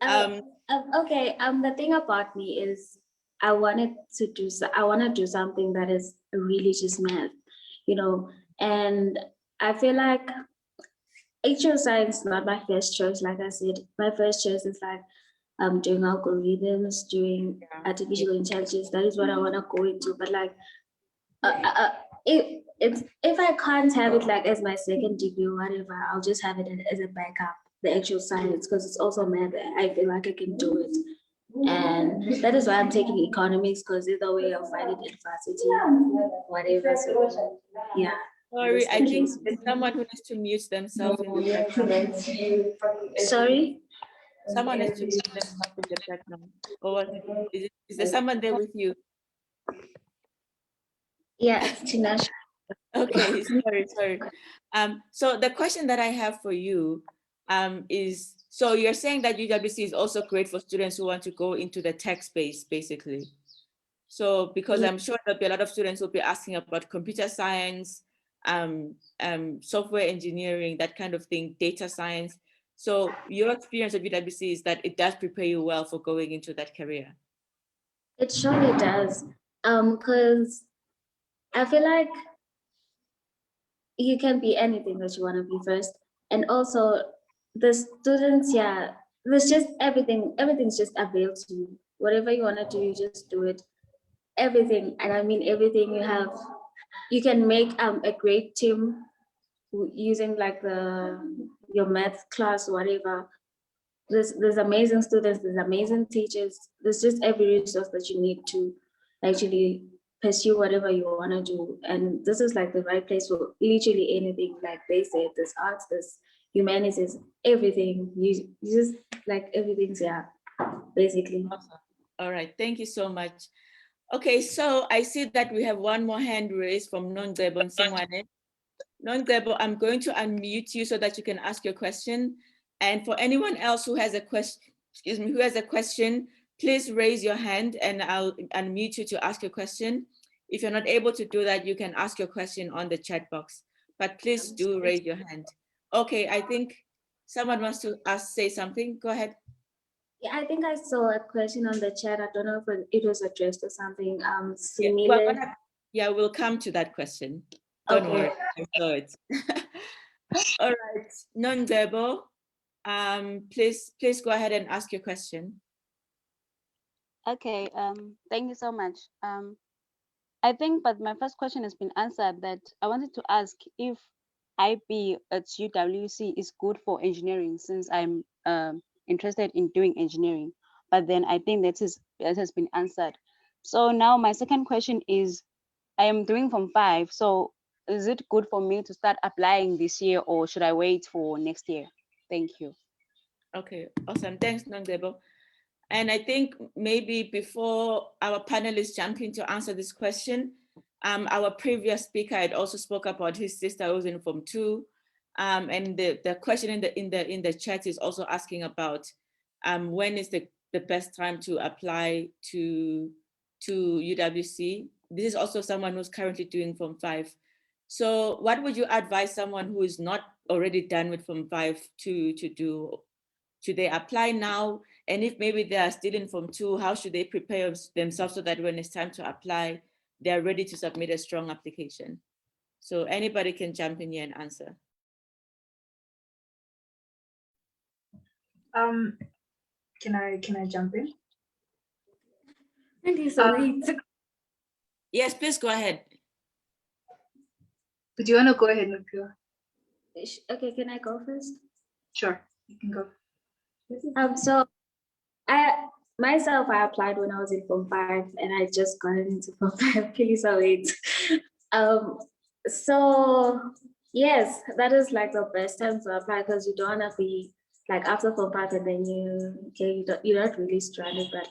Okay. The thing about me is I want to do something that is really just math, and I feel like actual science is not my first choice. Like I said, my first choice is like doing algorithms, doing artificial intelligence. That is what I want to go into. But like, if I can't have it like as my second degree or whatever, I'll just have it as a backup. the actual science, because it's also math. I feel like I can do it. And that is why I'm taking economics, because either way I'll find it in varsity, whatever. So yeah. Sorry, that's I the think case. there's someone who needs to mute themselves in the background. Sorry? Someone has to mute themselves in the background. Or is there someone there with you? Yeah, it's Tinash. Okay, sorry. So the question that I have for you is, so you're saying that UWC is also great for students who want to go into the tech space, basically. So because I'm sure there'll be a lot of students who will be asking about computer science, software engineering, that kind of thing, data science. So your experience of UWC is that it does prepare you well for going into that career. It surely does. Because I feel like you can be anything that you want to be first. And also the students, yeah, there's just everything's just available to you. Whatever you want to do, you just do it. Everything, and I mean everything you can make a great team using like your math class, whatever. There's amazing students, there's amazing teachers, there's just every resource that you need to actually pursue whatever you want to do. And this is like the right place for literally anything. Like they said, there's arts, there's humanities, everything. You just like everything's, yeah, basically. Awesome. All right, thank you so much. Okay, so I see that we have one more hand raised from Nongzebo Nsingwane. Nongzebo, I'm going to unmute you so that you can ask your question. And for anyone else who has a question, please raise your hand and I'll unmute you to ask your question. If you're not able to do that, you can ask your question on the chat box, but please do raise your hand. Okay, I think someone wants to say something. Go ahead. Yeah, I think I saw a question on the chat. I don't know if it was addressed or something Yeah, similar. we'll come to that question. Don't worry, I saw it. All right, Nongzebo, please go ahead and ask your question. Okay, thank you so much. I think, but my first question has been answered, that I wanted to ask if IB at UWC is good for engineering, since I'm interested in doing engineering. But then I think that has been answered. So now my second question is, I am doing Form 5. So is it good for me to start applying this year, or should I wait for next year? Thank you. Okay, awesome. Thanks, Nongzebo. And I think maybe before our panelists jump in to answer this question, our previous speaker had also spoke about his sister who's in Form 2. And the question in the chat is also asking about when is the best time to apply to UWC. This is also someone who's currently doing Form 5. So what would you advise someone who is not already done with Form 5 to do? Should they apply now? And if maybe they are still in Form 2, how should they prepare themselves so that when it's time to apply, they're ready to submit a strong application? So anybody can jump in here and answer. Can I jump in? Thank you so much. Yes, please go ahead. Do you want to go ahead, Nupio? Okay, can I go first? Sure, you can go. So I applied when I was in Form 5 and I just got into Form 5 really so late. So yes, that is like the best time to apply, because you don't have to be like after Form 5 and then you're not really stranded, but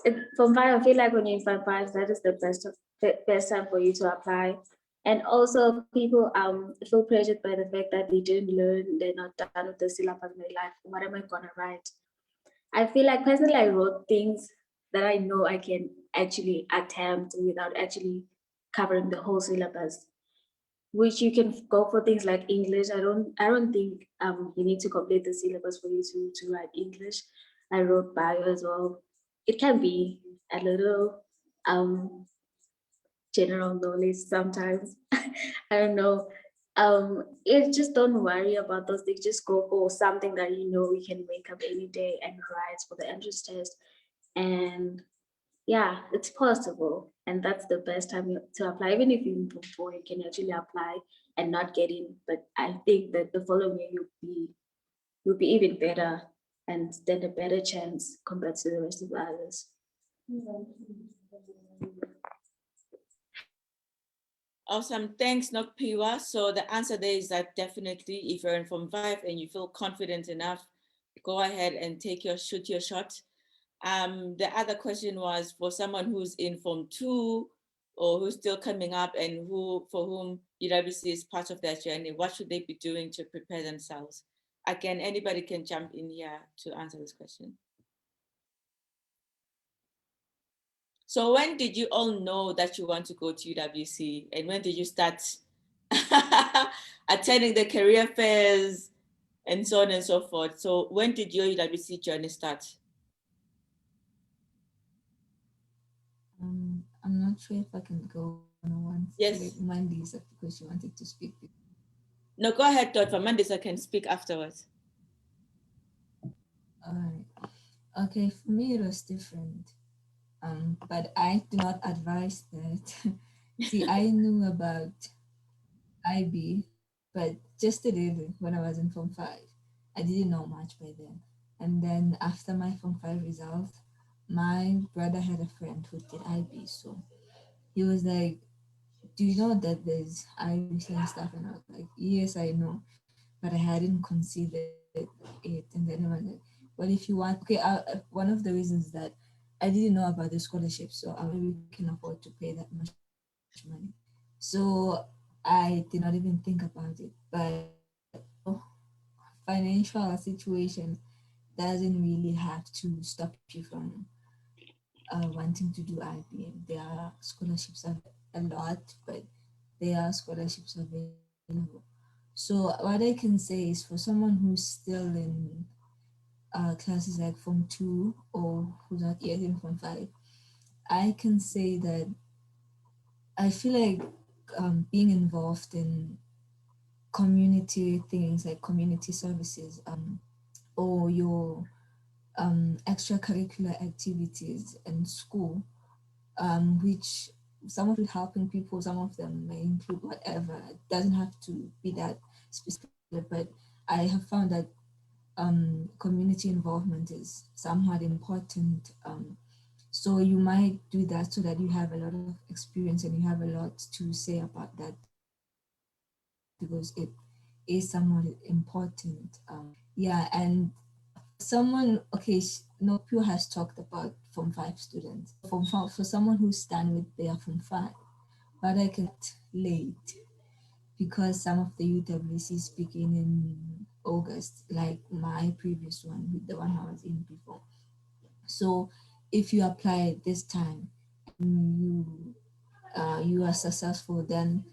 like Form 5, I feel like when you're in Form 5, that is the best time for you to apply. And also people feel pressured by the fact that they didn't learn, they're not done with the syllabus in their life. What am I gonna write? I feel like personally I wrote things that I know I can actually attempt without actually covering the whole syllabus. Which you can go for things like English. I don't think you need to complete the syllabus for you to write English. I wrote bio as well. It can be a little general knowledge sometimes. I don't know. It just don't worry about those things. Just go for something that you know you can wake up any day and write for the entrance test. And yeah, it's possible. And that's the best time to apply. Even if you before you can actually apply and not get in. But I think that the following year you'll be you'll be even better and stand a better chance compared to the rest of the others. Awesome, thanks Nokpiwa. So the answer there is that definitely if you're in Form 5 and you feel confident enough, go ahead and shoot your shot. The other question was for someone who's in Form 2 or who's still coming up and for whom UWC is part of their journey, what should they be doing to prepare themselves? Again, anybody can jump in here to answer this question. So when did you all know that you want to go to UWC, and when did you start attending the career fairs and so on and so forth? So when did your UWC journey start? I'm not sure if I can go on once. Yes. Like Mandisa, because she wanted to speak. No, go ahead, Dr. Mandisa can speak afterwards. All right. Okay, for me it was different. But I do not advise that. See, I knew about IB, but just a little when I was in Form 5. I didn't know much by then. And then after my Form 5 results, my brother had a friend who did IB. So he was like, do you know that there's IB and stuff? And I was like, yes, I know. But I hadn't considered it. And then I was like, well, if you want, okay, one of the reasons that I didn't know about the scholarship, so I maybe can afford to pay that much money. So I did not even think about it. But financial situation doesn't really have to stop you from wanting to do IBM. There are scholarships a lot, but there are scholarships available. So what I can say is for someone who's still in classes like Form 2 or who's not yet in Form 5, I can say that I feel like being involved in community things like community services or your extracurricular activities in school, which some of it helping people, some of them may include whatever. It doesn't have to be that specific, but I have found that community involvement is somewhat important. So you might do that so that you have a lot of experience and you have a lot to say about that because it is somewhat important. Yeah, and someone, okay, Nopio has talked about Form 5 students. For someone who's done with their Form 5, but I get late because some of the UWCs begin in August, like my previous one, with the one I was in before. So if you apply this time and you are successful, then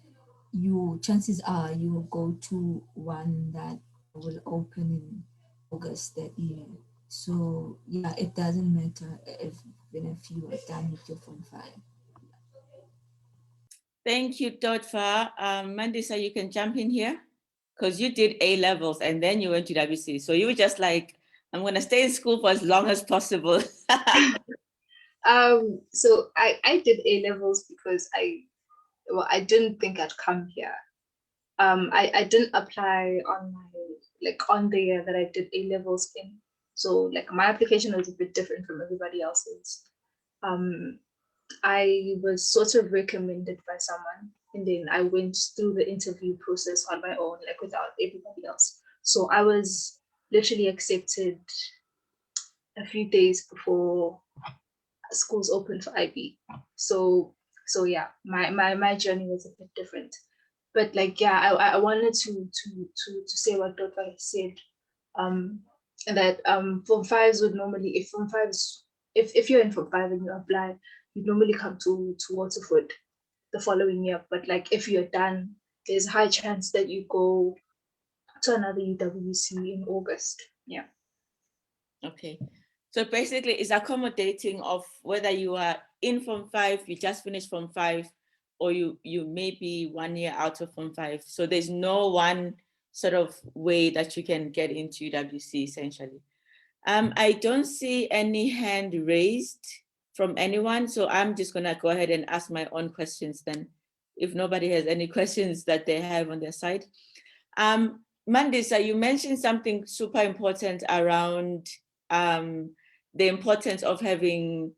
chances are you will go to one that will open in August that year. So yeah, it doesn't matter even if you are done with your Form 5. Thank you, Dotfa. Mandisa, you can jump in here because you did A levels and then you went to WC. So you were just like, I'm going to stay in school for as long as possible. So I did A levels because I didn't think I'd come here. I didn't apply on the year that I did A levels in. So like my application was a bit different from everybody else's. I was sort of recommended by someone, and then I went through the interview process on my own, like without everybody else. So I was literally accepted a few days before schools opened for IB. So yeah, my journey was a bit different. But like yeah, I wanted to say what Dr. said. That Form 5s would normally, if Form 5s, if you're in Form 5 and you apply, you normally come to Waterford the following year. But like if you're done, there's a high chance that you go to another UWC in August. Yeah. Okay. So basically it's accommodating of whether you are in Form 5, you just finished Form 5, or you may be 1 year out of Form 5. So there's no one sort of way that you can get into UWC essentially. I don't see any hand raised from anyone. So I'm just gonna go ahead and ask my own questions then, if nobody has any questions that they have on their side. Mandisa, you mentioned something super important around the importance of having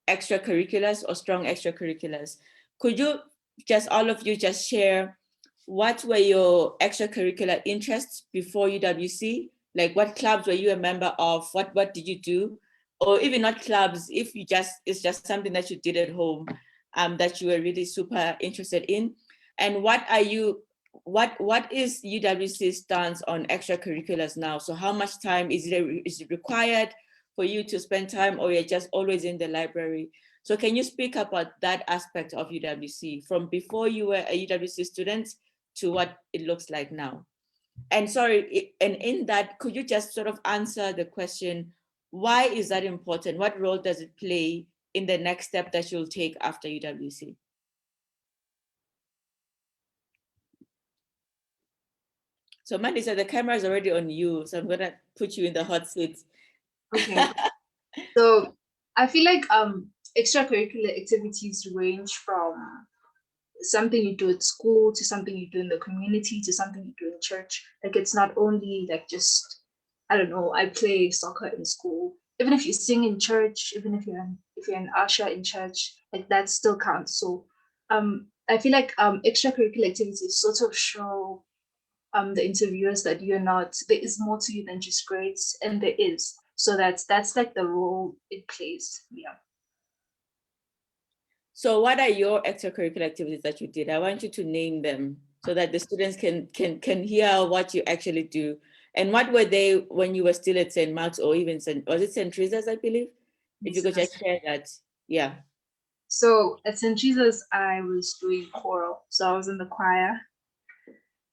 extracurriculars or strong extracurriculars. Could you just, all of you, just share what were your extracurricular interests before UWC? Like what clubs were you a member of? What did you do? Or even not clubs, if you just, it's just something that you did at home that you were really super interested in. And what is UWC's stance on extracurriculars now? So how much time is it required for you to spend time, or you're just always in the library? So can you speak about that aspect of UWC from before you were a UWC student to what it looks like now? And sorry, and in that, could you just sort of answer the question, why is that important? What role does it play in the next step that you'll take after UWC? So Mandisa, the camera is already on you, so I'm gonna put you in the hot seat. Okay. So I feel like extracurricular activities range from something you do at school to something you do in the community to something you do in church. Like it's not only like just, I don't know, I play soccer in school. Even if you sing in church, even if you're an usher in church, like that still counts. So I feel like extracurricular activities sort of show the interviewers that you're not, there is more to you than just grades, and there is. So that's like the role it plays. Yeah. So what are your extracurricular activities that you did? I want you to name them so that the students can hear what you actually do. And what were they when you were still at St. Mark's, or even was it St. Teresa's, I believe? If you could just share that. Yeah. So at St. Jesus, I was doing choral. So I was in the choir.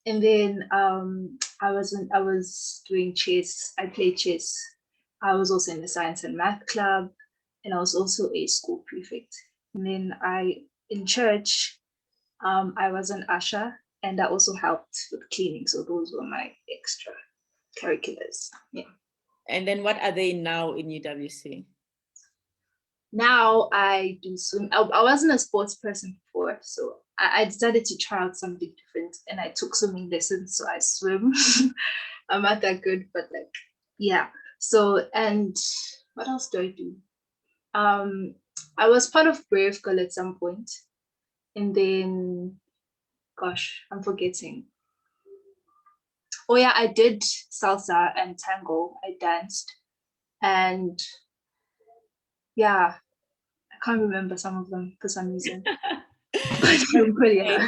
And then I was doing chess. I played chess. I was also in the science and math club, and I was also a school prefect. And then in church, I was an usher, and I also helped with cleaning. So those were my extra curriculars. Yeah. And then what are they now in UWC? Now I do swim. I wasn't a sports person before, so I decided to try out something different, and I took swimming lessons. So I swim. I'm not that good, but like, yeah. So, and what else do I do? I was part of Brave Girl at some point, and then, gosh, I'm forgetting. Oh yeah, I did salsa and tango. I danced, and yeah, I can't remember some of them for some reason. Okay.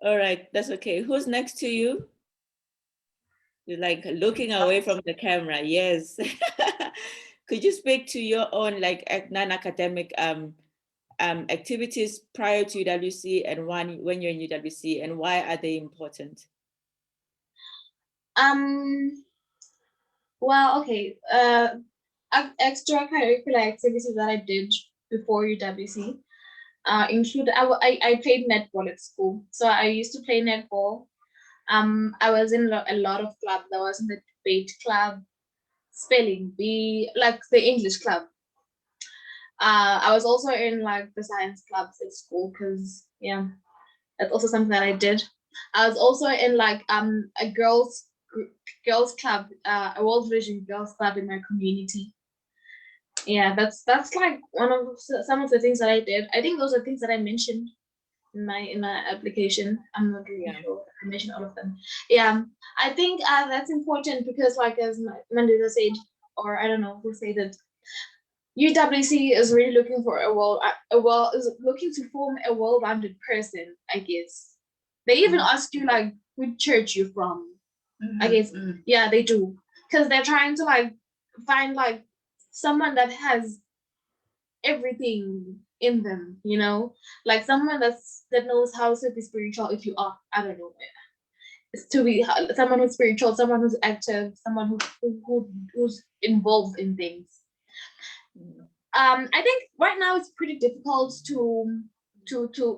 All right, that's okay. Who's next to you? You're like looking away from the camera. Yes. Could you speak to your own like non-academic activities prior to UWC and when you're in UWC, and why are they important? Well, okay. Extracurricular activities that I did before UWC include I played netball at school. So I used to play netball. I was in a lot of clubs. I was in the debate club, spelling bee, like the English club. I was also in like the science clubs at school because yeah, that's also something that I did. I was also in like a girls club, a World Vision girls club in my community. Yeah, that's like one of some of the things that I did. I think those are things that I mentioned in my application. I'm not really sure if I mentioned all of them. Yeah, I think that's important because like as Mandisa said, or I don't know who said it, UWC is really looking for is looking to form a well-rounded person, I guess. They even ask you like which church you're from. I guess yeah, they do. Because they're trying to like find like someone that has everything in them, you know? Like someone that knows how to be spiritual if you are, I don't know. It's to be someone who's spiritual, someone who's active, someone who's involved in things. I think right now it's pretty difficult to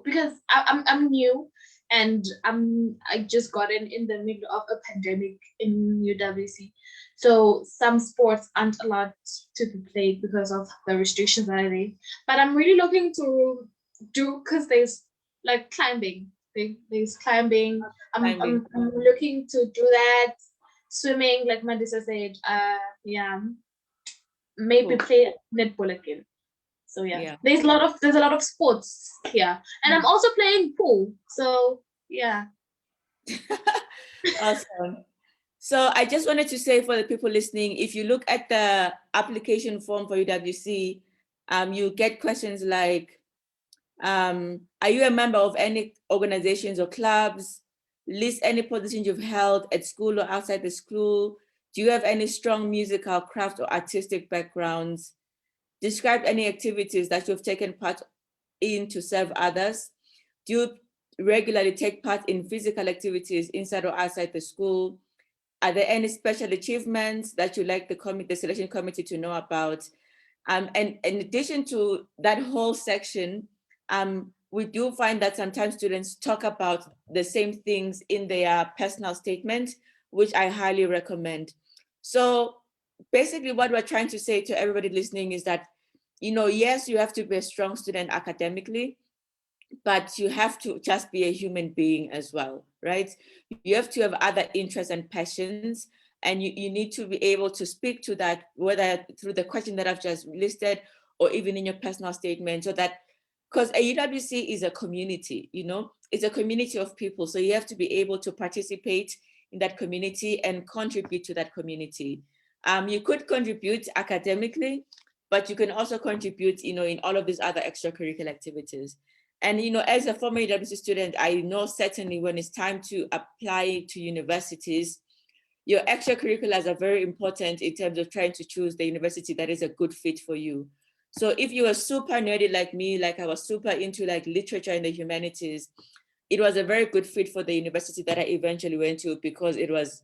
because I'm new and I just got in the middle of a pandemic in UWC, so some sports aren't allowed to be played because of the restrictions that are there. But I'm really looking to do because there's like climbing. there's climbing. Climbing. I'm looking to do that. Swimming, like Mandisa said. Yeah, maybe Cool. play netball again. So yeah, Yeah. there's a lot of sports here, and I'm also playing pool. So yeah. Awesome. So I just wanted to say for the people listening, if you look at the application form for UWC, you get questions like, are you a member of any organizations or clubs? List any positions you've held at school or outside the school. Do you have any strong musical, craft, or artistic backgrounds? Describe any activities that you've taken part in to serve others. Do you regularly take part in physical activities inside or outside the school? Are there any special achievements that you like the selection committee to know about? And in addition to that whole section, we do find that sometimes students talk about the same things in their personal statement, which I highly recommend. So basically what we're trying to say to everybody listening is that, yes, you have to be a strong student academically, but you have to just be a human being as well, right? You have to have other interests and passions, and you need to be able to speak to that, whether through the question that I've just listed or even in your personal statement, so that, because a UWC is a community, it's a community of people. So you have to be able to participate in that community and contribute to that community. You could contribute academically, but you can also contribute, in all of these other extracurricular activities. And, as a former UWC student, I know certainly when it's time to apply to universities, your extracurriculars are very important in terms of trying to choose the university that is a good fit for you. So if you are super nerdy like me, like I was super into like literature and the humanities, it was a very good fit for the university that I eventually went to, because it was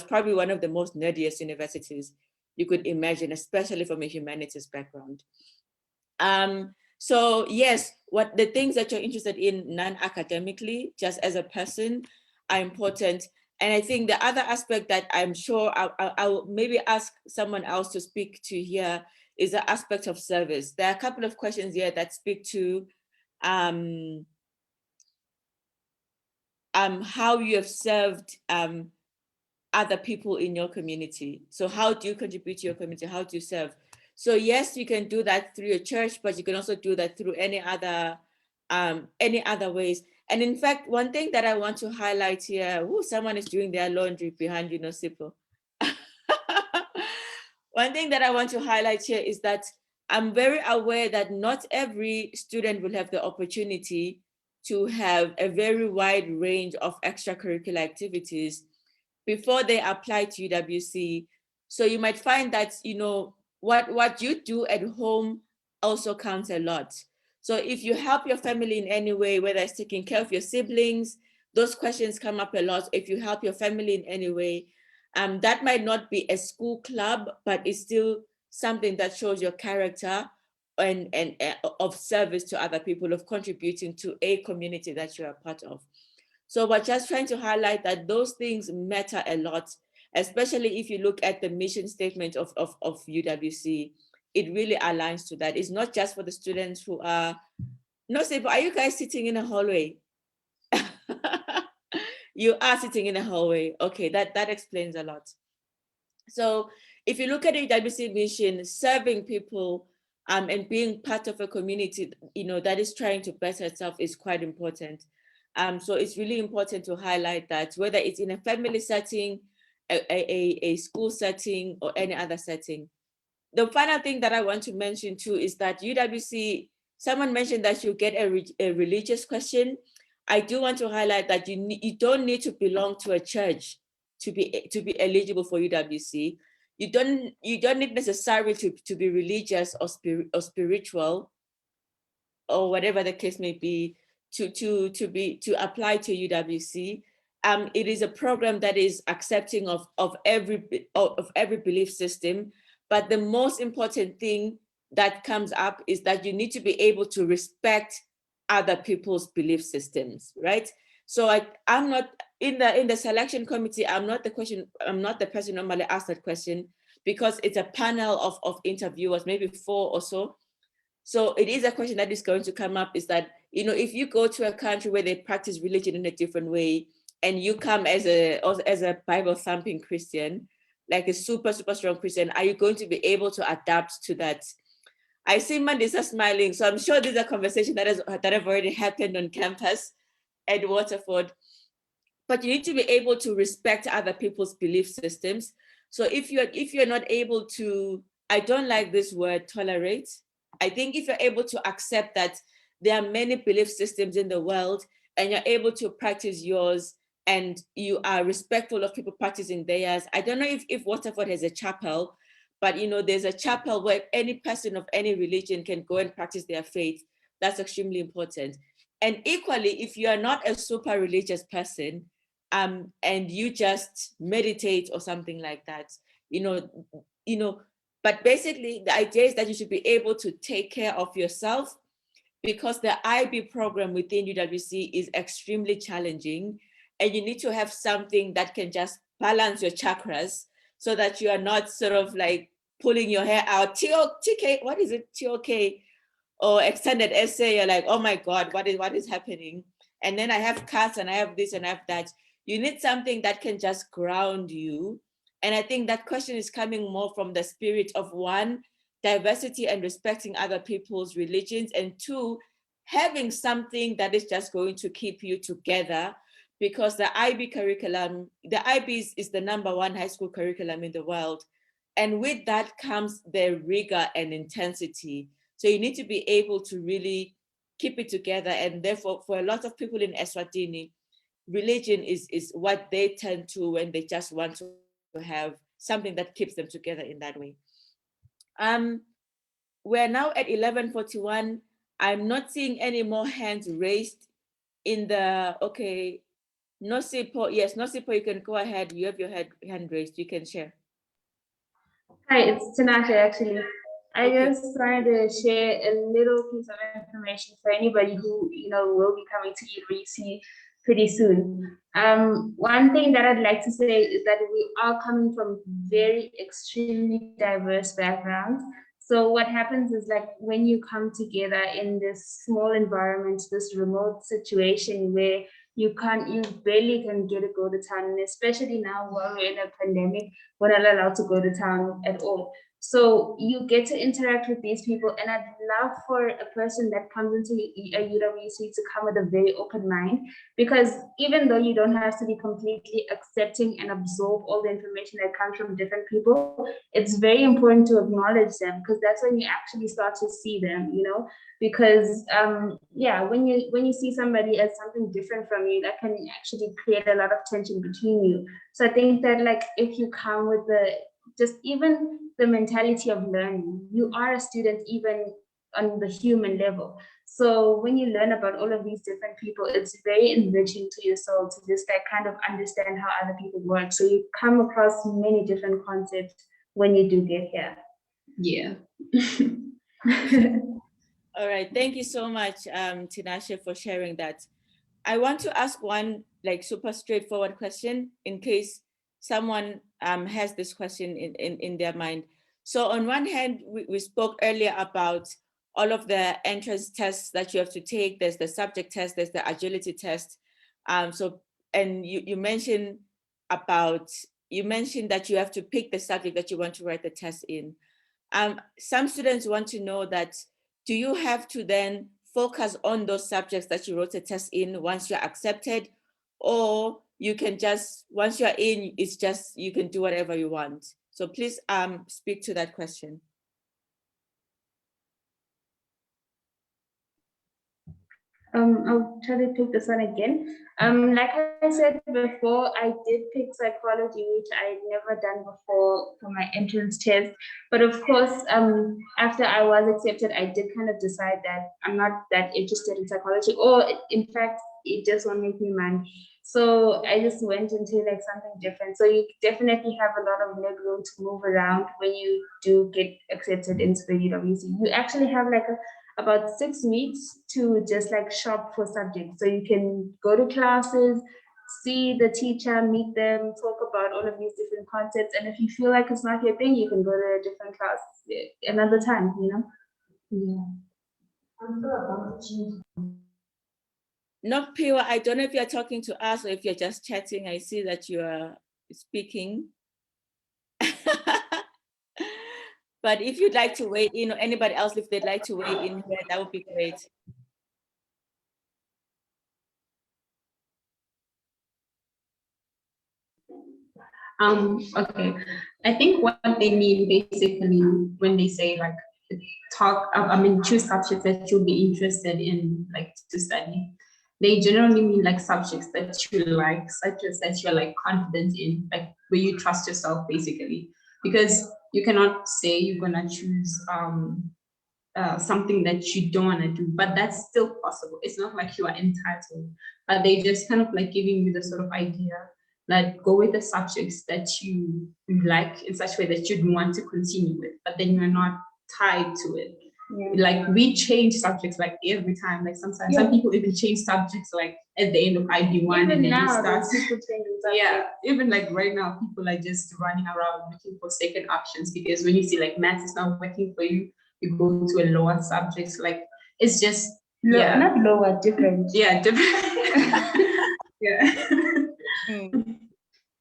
probably one of the most nerdiest universities you could imagine, especially from a humanities background. So yes, what the things that you're interested in non-academically, just as a person, are important. And I think the other aspect that I'm sure I'll maybe ask someone else to speak to here is the aspect of service. There are a couple of questions here that speak to how you have served other people in your community. So how do you contribute to your community? How do you serve? So yes, you can do that through your church, but you can also do that through any other ways. And in fact, one thing that I want to highlight here, someone is doing their laundry behind you, Sipo. One thing that I want to highlight here is that I'm very aware that not every student will have the opportunity to have a very wide range of extracurricular activities before they apply to UWC. So you might find that, what you do at home also counts a lot. So if you help your family in any way, whether it's taking care of your siblings, those questions come up a lot. If you help your family in any way, that might not be a school club, but it's still something that shows your character and of service to other people, of contributing to a community that you are part of. So we're just trying to highlight that those things matter a lot, especially if you look at the mission statement of UWC. It really aligns to that. It's not just for the students who are, no, say, but are you guys sitting in a hallway? You are sitting in a hallway. Okay, that explains a lot. So if you look at the UWC mission, serving people and being part of a community, that is trying to better itself is quite important. So it's really important to highlight that, whether it's in a family setting, a school setting, or any other setting. The final thing that I want to mention too is that UWC, someone mentioned that you get a religious question. I do want to highlight that you don't need to belong to a church to be eligible for UWC. You don't need necessarily to be religious or spiritual, or whatever the case may be, to apply to UWC. It is a program that is accepting of every belief system, but the most important thing that comes up is that you need to be able to respect other people's belief systems, right? So I'm not in the selection committee. I'm not the person normally asked that question, because it's a panel of interviewers, maybe 4 or so. So it is a question that is going to come up, is that, if you go to a country where they practice religion in a different way, and you come as a Bible thumping Christian, like a super, super strong Christian, are you going to be able to adapt to that? I see Mandisa smiling, so I'm sure this is a conversation that have already happened on campus at Waterford. But you need to be able to respect other people's belief systems. So if you're not able to, I don't like this word tolerate. I think if you're able to accept that there are many belief systems in the world, and you're able to practice yours, and you are respectful of people practicing theirs. I don't know if Waterford has a chapel, but there's a chapel where any person of any religion can go and practice their faith. That's extremely important. And equally, if you are not a super religious person, and you just meditate or something like that, but basically the idea is that you should be able to take care of yourself, because the IB program within UWC is extremely challenging, and you need to have something that can just balance your chakras, so that you are not sort of like pulling your hair out, TK, what is it, TOK, or extended essay, you're like, oh my God, what is happening? And then I have cuts, and I have this, and I have that. You need something that can just ground you. And I think that question is coming more from the spirit of, one, diversity and respecting other people's religions, and two, having something that is just going to keep you together. Because the IB curriculum, the IB is the #1 high school curriculum in the world. And with that comes the rigor and intensity. So you need to be able to really keep it together. And therefore, for a lot of people in Eswatini, religion is what they turn to when they just want to have something that keeps them together in that way. We're now at 11:41. I'm not seeing any more hands raised in the, okay, Nosipo, yes, Nosipo, you can go ahead. You have your hand raised, you can share. Hi, it's Tinashe actually. I Okay. just wanted to share a little piece of information for anybody who will be coming to UWC pretty soon. One thing that I'd like to say is that we are coming from very extremely diverse backgrounds. So what happens is, like, when you come together in this small environment, this remote situation where you barely can get to go to town, and especially now while we're in a pandemic, we're not allowed to go to town at all. So you get to interact with these people, and I'd love for a person that comes into a UWC to come with a very open mind, because even though you don't have to be completely accepting and absorb all the information that comes from different people, it's very important to acknowledge them, because that's when you actually start to see them, because when you see somebody as something different from you, that can actually create a lot of tension between you. So I think that, like, if you come with even the mentality of learning, you are a student even on the human level. So when you learn about all of these different people, it's very enriching to your soul to just like kind of understand how other people work. So you come across many different concepts when you do get here. Yeah. All right, thank you so much, Tinashe, for sharing that. I want to ask one like super straightforward question in case someone has this question in their mind. So on one hand, we spoke earlier about all of the entrance tests that you have to take. There's the subject test, there's the agility test. And you mentioned that you have to pick the subject that you want to write the test in. Some students want to know that, do you have to then focus on those subjects that you wrote a test in once you're accepted, or you can just, once you're in, it's just, you can do whatever you want? So please speak to that question. I'll try to pick this one again. Like I said before, I did pick psychology, which I'd never done before for my entrance test. But of course, after I was accepted, I did kind of decide that I'm not that interested in psychology, or in fact, it just won't make me mad. So I just went into like something different. So you definitely have a lot of leg room to move around when you do get accepted into the UWC. You actually have like about 6 weeks to just like shop for subjects. So you can go to classes, see the teacher, meet them, talk about all of these different concepts. And if you feel like it's not your thing, you can go to a different class another time, Yeah. Not pure. I don't know if you're talking to us or if you're just chatting. I see that you are speaking. But if you'd like to weigh in, or anybody else, if they'd like to weigh in here, that would be great. Okay. I think what they mean basically when they say like choose subjects that you'll be interested in like to study. They generally mean like subjects that you like, subjects that you're like confident in, like where you trust yourself basically. Because you cannot say you're gonna choose something that you don't want to do, but that's still possible. It's not like you are entitled, but they just kind of like giving you the sort of idea that go with the subjects that you like in such a way that you'd want to continue with, but then you're not tied to it. Yeah. Like we change subjects like every time. Like sometimes some people even change subjects like at the end of IB1 and then they start. Yeah, even like right now, people are just running around looking for second options because when you see like maths is not working for you, you go to a lower subjects. Like it's just not lower, different. Yeah, different. Yeah.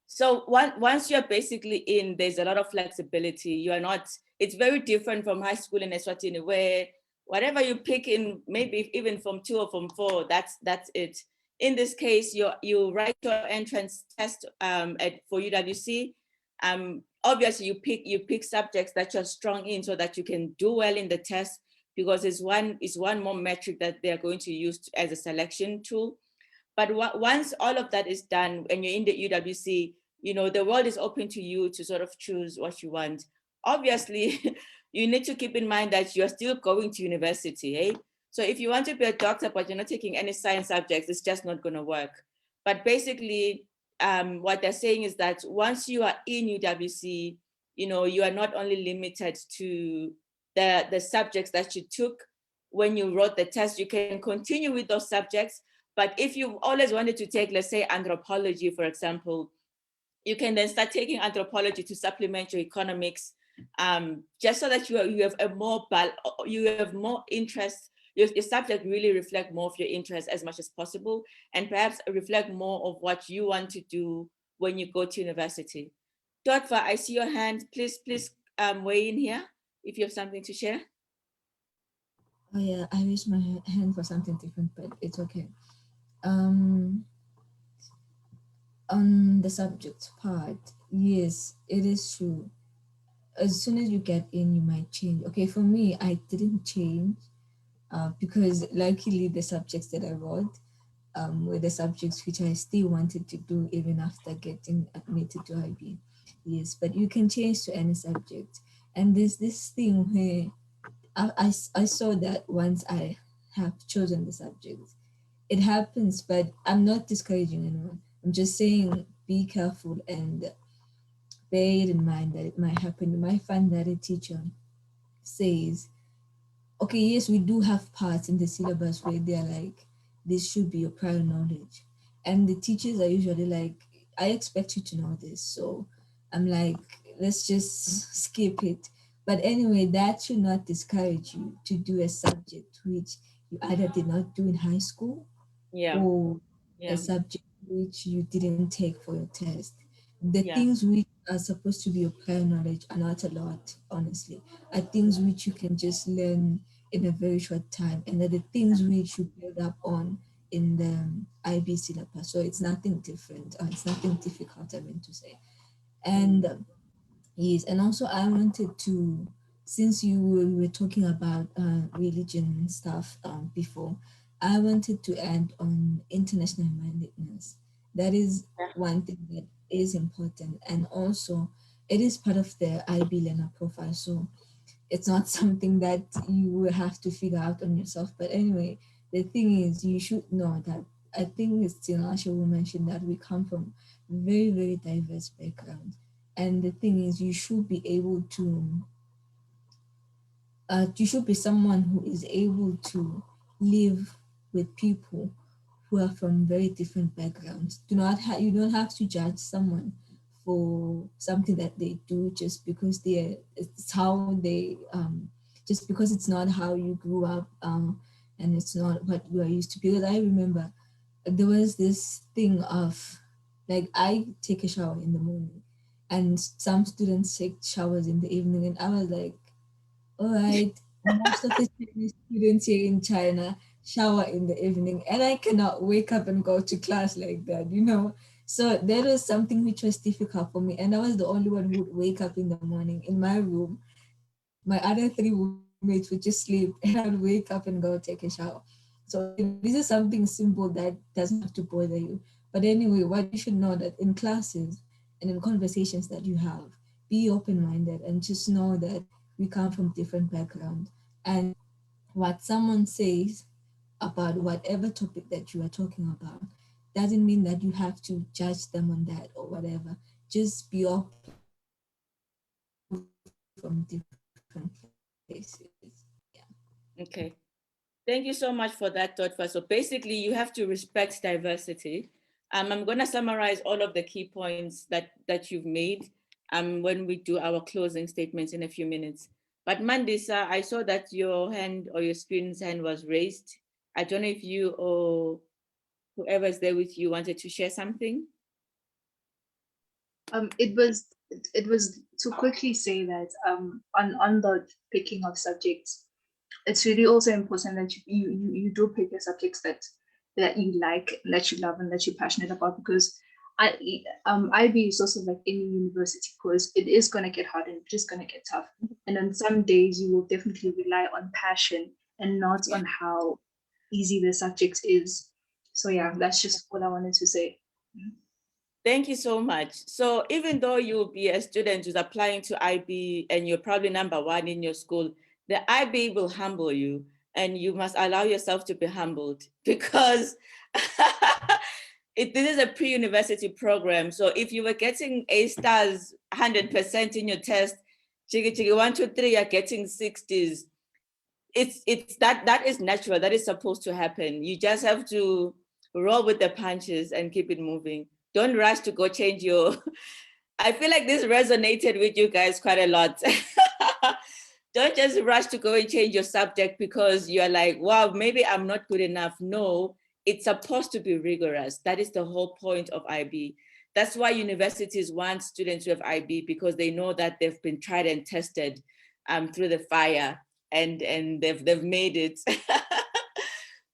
So once you're basically in, there's a lot of flexibility. You are not, it's very different from high school in Eswatini where whatever you pick in, maybe even from 2 or from 4, that's it. In this case, you write your entrance test for UWC. Obviously you pick subjects that you're strong in so that you can do well in the test, because it's one more metric that they're going to use as a selection tool. But once all of that is done and you're in the UWC, you know, the world is open to you to sort of choose what you want. Obviously, you need to keep in mind that you're still going to university, eh? So if you want to be a doctor, but you're not taking any science subjects, it's just not gonna work. But basically, what they're saying is that once you are in UWC, you know, you are not only limited to the subjects that you took when you wrote the test, you can continue with those subjects. But if you've always wanted to take, let's say, anthropology, for example, you can then start taking anthropology to supplement your economics, just so that you have more interest. Your subject really reflect more of your interest as much as possible, and perhaps reflect more of what you want to do when you go to university. Dotva, I see your hand. Please weigh in here if you have something to share. Oh yeah, I raised my hand for something different, but it's okay. On the subject part, yes, it is true. As soon as you get in, you might change. Okay, for me, I didn't change because luckily the subjects that I wrote were the subjects which I still wanted to do even after getting admitted to IB. Yes, but you can change to any subject. And there's this thing where I saw that once I have chosen the subject, it happens, but I'm not discouraging anyone. I'm just saying be careful and bear in mind that it might happen. You might find that a teacher says, okay, yes, we do have parts in the syllabus where they're like, this should be your prior knowledge. And the teachers are usually like, I expect you to know this. So I'm like, let's just skip it. But anyway, that should not discourage you to do a subject which you either did not do in high school or a subject which you didn't take for your test. The things which are supposed to be your prior knowledge are not a lot, honestly. Are things which you can just learn in a very short time, and are the things which you build up on in the IB syllabus. So it's nothing different, it's nothing difficult, I meant to say. And yes, and also I wanted to, since we were talking about religion stuff before, I wanted to add on international mindedness. That is one thing that is important, and also it is part of the IB learner profile. So it's not something that you will have to figure out on yourself. But anyway, the thing is, you should know that I think it's Tinashe will mention that we come from very, very diverse backgrounds. And the thing is, you should be able to, you should be someone who is able to live with people who are from very different backgrounds. You don't have to judge someone for something that they do just because it's how they just because it's not how you grew up. and it's not what you are used to. Because I remember there was this thing of like I take a shower in the morning and some students take showers in the evening, and I was like, all right, most of the Chinese students here in China shower in the evening, and I cannot wake up and go to class like that, you know. So that was something which was difficult for me, and I was the only one who would wake up in the morning in my room. My other three roommates would just sleep, and I would wake up and go take a shower. So this is something simple that doesn't have to bother you. But anyway, what you should know that in classes and in conversations that you have, be open-minded and just know that we come from different backgrounds. And what someone says about whatever topic that you are talking about doesn't mean that you have to judge them on that or whatever. Just be open minded and know that people from different places. Okay. Thank you so much for that, Dotfa. So basically, you have to respect diversity. I'm going to summarize all of the key points that you've made when we do our closing statements in a few minutes. But Mandisa, I saw that your hand or your screen's hand was raised. I don't know if you or whoever's there with you wanted to share something. It was to quickly say that on the picking of subjects, it's really also important that you do pick the subjects that you like, that you love, and that you're passionate about, because IB is also like any university course. It is gonna get hard and it is gonna get tough. And on some days you will definitely rely on passion and not on how easy the subject is. So yeah, that's just what I wanted to say. Thank you so much. So even though you'll be a student who's applying to IB and you're probably number one in your school, the IB will humble you, and you must allow yourself to be humbled, because this is a pre-university program. So if you were getting A stars 100% in your test, chigi chigi 1, 2, 3, you're getting 60s. It's that is natural. That is supposed to happen. You just have to roll with the punches and keep it moving. Don't rush to go change your. I feel like this resonated with you guys quite a lot. Don't just rush to go and change your subject because you're like, wow, maybe I'm not good enough. No, it's supposed to be rigorous. That is the whole point of IB. That's why universities want students to have IB, because they know that they've been tried and tested through the fire, and they've made it.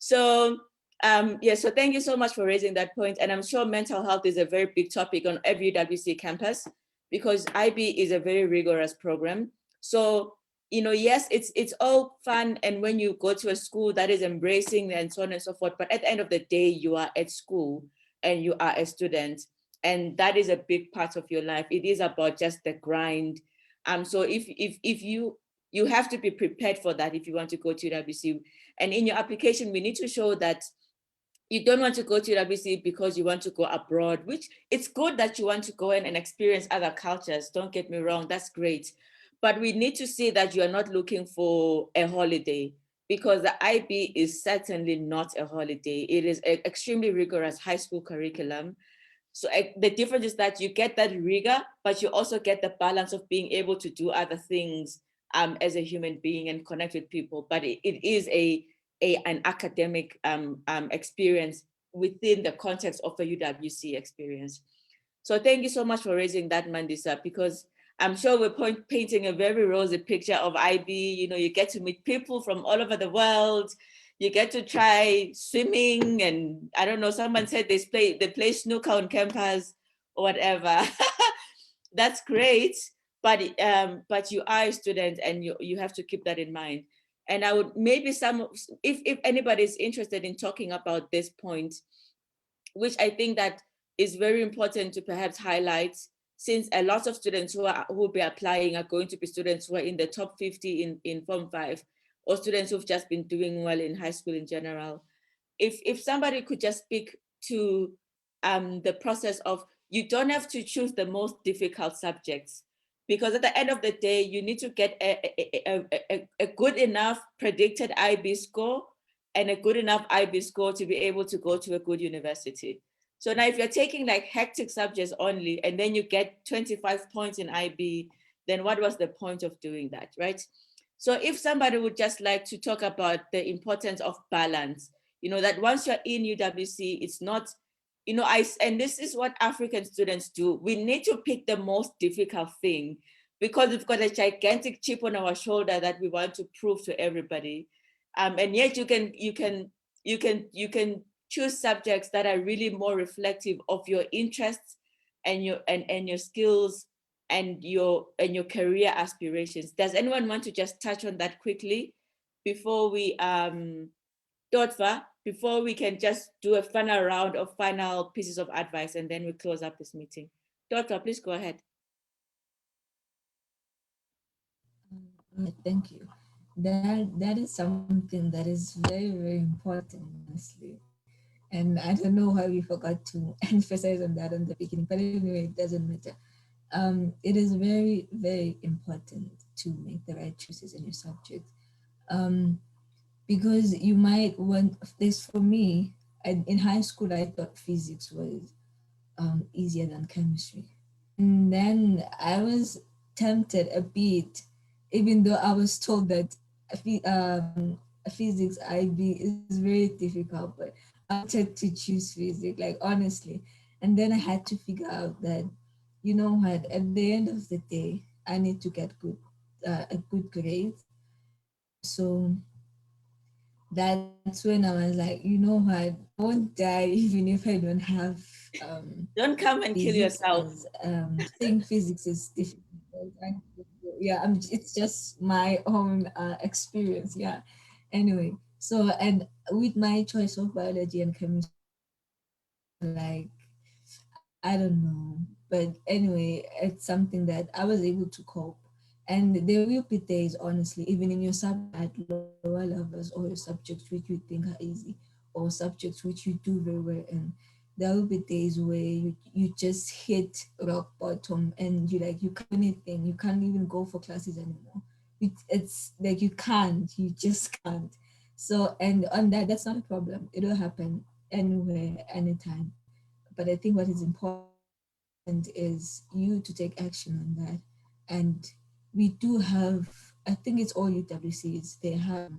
So yeah, so thank you so much for raising that point. And I'm sure mental health is a very big topic on every UWC campus, because IB is a very rigorous program. So, yes, it's all fun. And when you go to a school that is embracing and so on and so forth, but at the end of the day, you are at school and you are a student. And that is a big part of your life. It is about just the grind. So if you have to be prepared for that if you want to go to UWC. And in your application, we need to show that you don't want to go to UWC because you want to go abroad, which it's good that you want to go in and experience other cultures. Don't get me wrong, that's great. But we need to see that you are not looking for a holiday, because the IB is certainly not a holiday. It is an extremely rigorous high school curriculum. So the difference is that you get that rigor, but you also get the balance of being able to do other things as a human being and connect with people. But it is an academic experience within the context of a UWC experience. So thank you so much for raising that, Mandisa, because I'm sure we're painting a very rosy picture of IB. You get to meet people from all over the world. You get to try swimming, and I don't know, someone said they play snooker on campus or whatever. That's great, but you are a student, and you have to keep that in mind. And I would maybe if anybody is interested in talking about this point, which I think that is very important to perhaps highlight, since a lot of students who will be applying are going to be students who are in the top 50 in Form 5, or students who've just been doing well in high school in general. If somebody could just speak to the process of, you don't have to choose the most difficult subjects, because at the end of the day, you need to get a good enough predicted IB score and a good enough IB score to be able to go to a good university. So now if you're taking like hectic subjects only, and then you get 25 points in IB, then what was the point of doing that, right? So if somebody would just like to talk about the importance of balance, that once you're in UWC, it's not, and this is what African students do. We need to pick the most difficult thing because we've got a gigantic chip on our shoulder that we want to prove to everybody. And yet you can choose subjects that are really more reflective of your interests and your skills and your career aspirations. Does anyone want to just touch on that quickly before we Dotva, before we can just do a final round of final pieces of advice and then we close up this meeting? Dotva, please go ahead. Thank you. That is something that is very, very important, honestly. And I don't know why we forgot to emphasize on that in the beginning, but anyway, it doesn't matter. It is very, very important to make the right choices in your subject. Because you might want this. For me, in high school, I thought physics was easier than chemistry. And then I was tempted a bit, even though I was told that physics IB is very difficult, but I wanted to choose physics, like honestly. And then I had to figure out that, you know what, at the end of the day, I need to get a good grade. So that's when I was like, you know what, I won't die even if I don't have Don't come and kill physics yourself. as saying physics is difficult. Yeah, it's just my own experience. Yeah. Anyway, so and with my choice of biology and chemistry, like I don't know, but anyway, it's something that I was able to cope. And there will be days, honestly, even in your at lower levels or your subjects which you think are easy or subjects which you do very well in, there will be days where you just hit rock bottom and you can't do anything, you can't even go for classes anymore. It's like you just can't. So, and on that's not a problem. It will happen anywhere, anytime. But I think what is important is you to take action on that. And we do have, I think it's all UWCs, they have,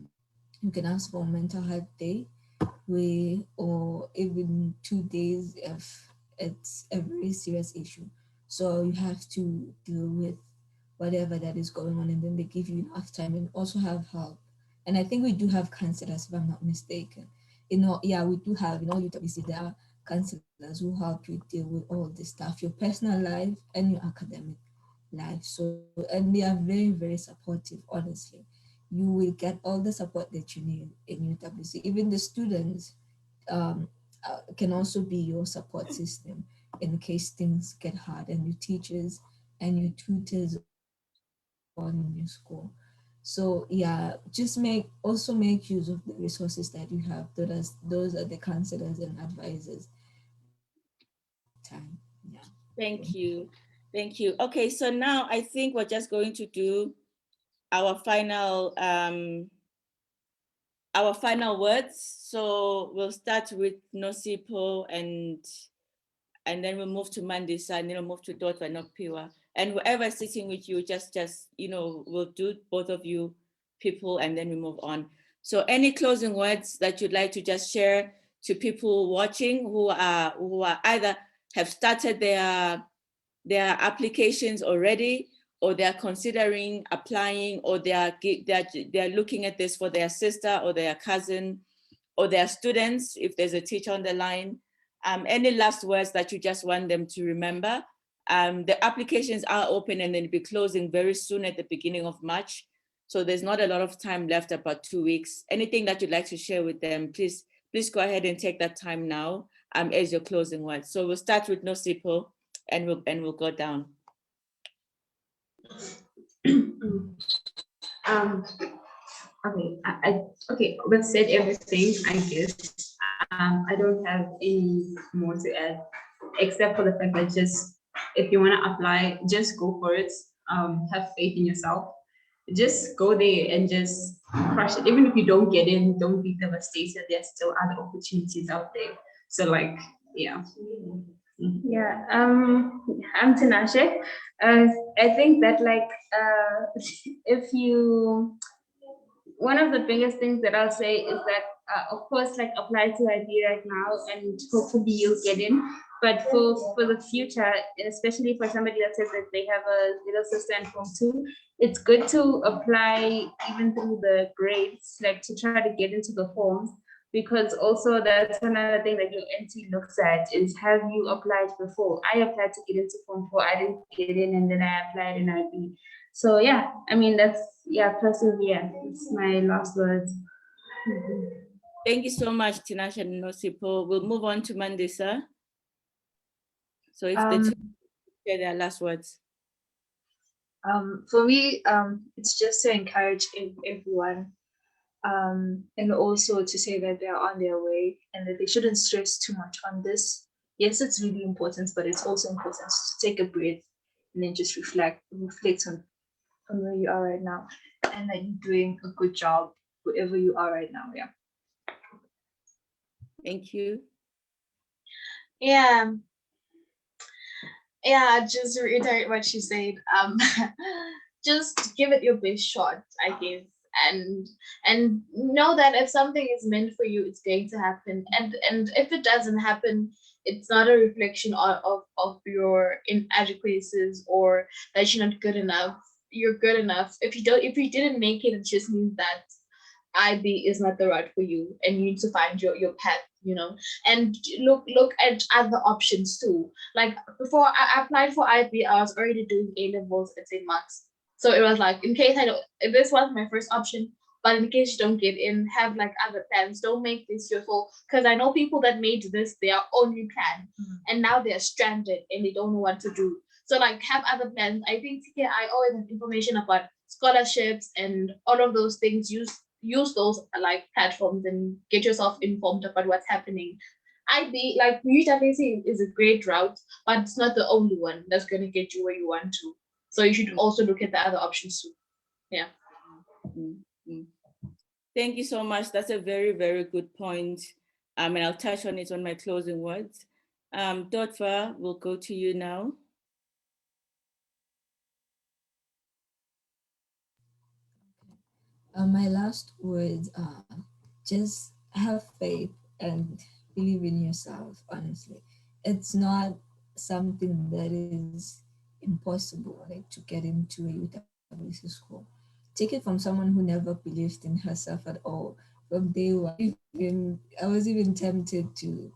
you can ask for mental health day, or even 2 days if it's a very serious issue. So you have to deal with whatever that is going on, and then they give you enough time and also have help. And I think we do have counselors, if I'm not mistaken. Yeah, we do have, UWC, there are counselors who help you deal with all this stuff, your personal life and your academic life. So, and they are very, very supportive, honestly. You will get all the support that you need in UWC. Even the students can also be your support system in case things get hard, and your teachers and your tutors on in your school. So yeah, just make use of the resources that you have. Those are the counselors and advisors time. Yeah. Thank you. Thank you. Okay, so now I think we're just going to do our final words. So we'll start with Nosipo and then we'll move to Mandisa and then we'll move to Dotwa and Piwa. And whoever's sitting with you, just we'll do both of you people and then we move on. So any closing words that you'd like to just share to people watching who are either have started their applications already, or they're considering applying, or they're looking at this for their sister or their cousin or their students, if there's a teacher on the line. Any last words that you just want them to remember? The applications are open and they'll be closing very soon at the beginning of March. So there's not a lot of time left, about 2 weeks. Anything that you'd like to share with them, please go ahead and take that time now as your closing words. So we'll start with Nosipo and we'll go down. Okay, we've said everything, I guess. I don't have any more to add, except for the fact that just if you want to apply, just go for it. Have faith in yourself. Just go there and just crush it. Even if you don't get in, don't be devastated. There's still other opportunities out there. So yeah. Yeah, I'm Tinashe. I think that if you one of the biggest things that I'll say is that, of course, like apply to IB right now and hopefully you'll get in. But for the future, and especially for somebody that says that they have a little sister in Form 2, it's good to apply even through the grades, like to try to get into the forms, because also that's another thing that your NT looks at is, have you applied before? I applied to get into Form 4, I didn't get in, and then I applied in IB. So yeah, I mean, that's, yeah, persevere. It's my last words. Thank you so much, Tinashe and Nosipo. We'll move on to Mandisa. So if the two share their last words. For me, it's just to encourage everyone, and also to say that they're on their way and that they shouldn't stress too much on this. Yes, it's really important, but it's also important to take a breath and then just reflect on where you are right now, and that you're doing a good job wherever you are right now. Yeah. Thank you. Yeah. Yeah, just to reiterate what she said. Just give it your best shot, I guess. And know that if something is meant for you, it's going to happen. And if it doesn't happen, it's not a reflection of your inadequacies or that you're not good enough. You're good enough. If you didn't make it, it just means that IB is not the right for you, and you need to find your path, and look at other options too. Like before I applied for IB, I was already doing A levels at St. Mark's. So it was like, in case if this was my first option, but in case you don't get in, have like other plans. Don't make this your fault. Because I know people that made this their only plan, and now they're stranded and they don't know what to do. So like, have other plans. I think TKI always have information about scholarships and all of those things. Use those like platforms and get yourself informed about what's happening. IB, like UWC, is a great route, but it's not the only one that's going to get you where you want to. So you should also look at the other options too. Yeah. Thank you so much. That's a very, very good point. And I'll touch on it on my closing words. Dotva, we'll go to you now. My last words are just have faith and believe in yourself, honestly. It's not something that is impossible, like to get into a UWC school. Take it from someone who never believed in herself at all. From day one, I was even tempted to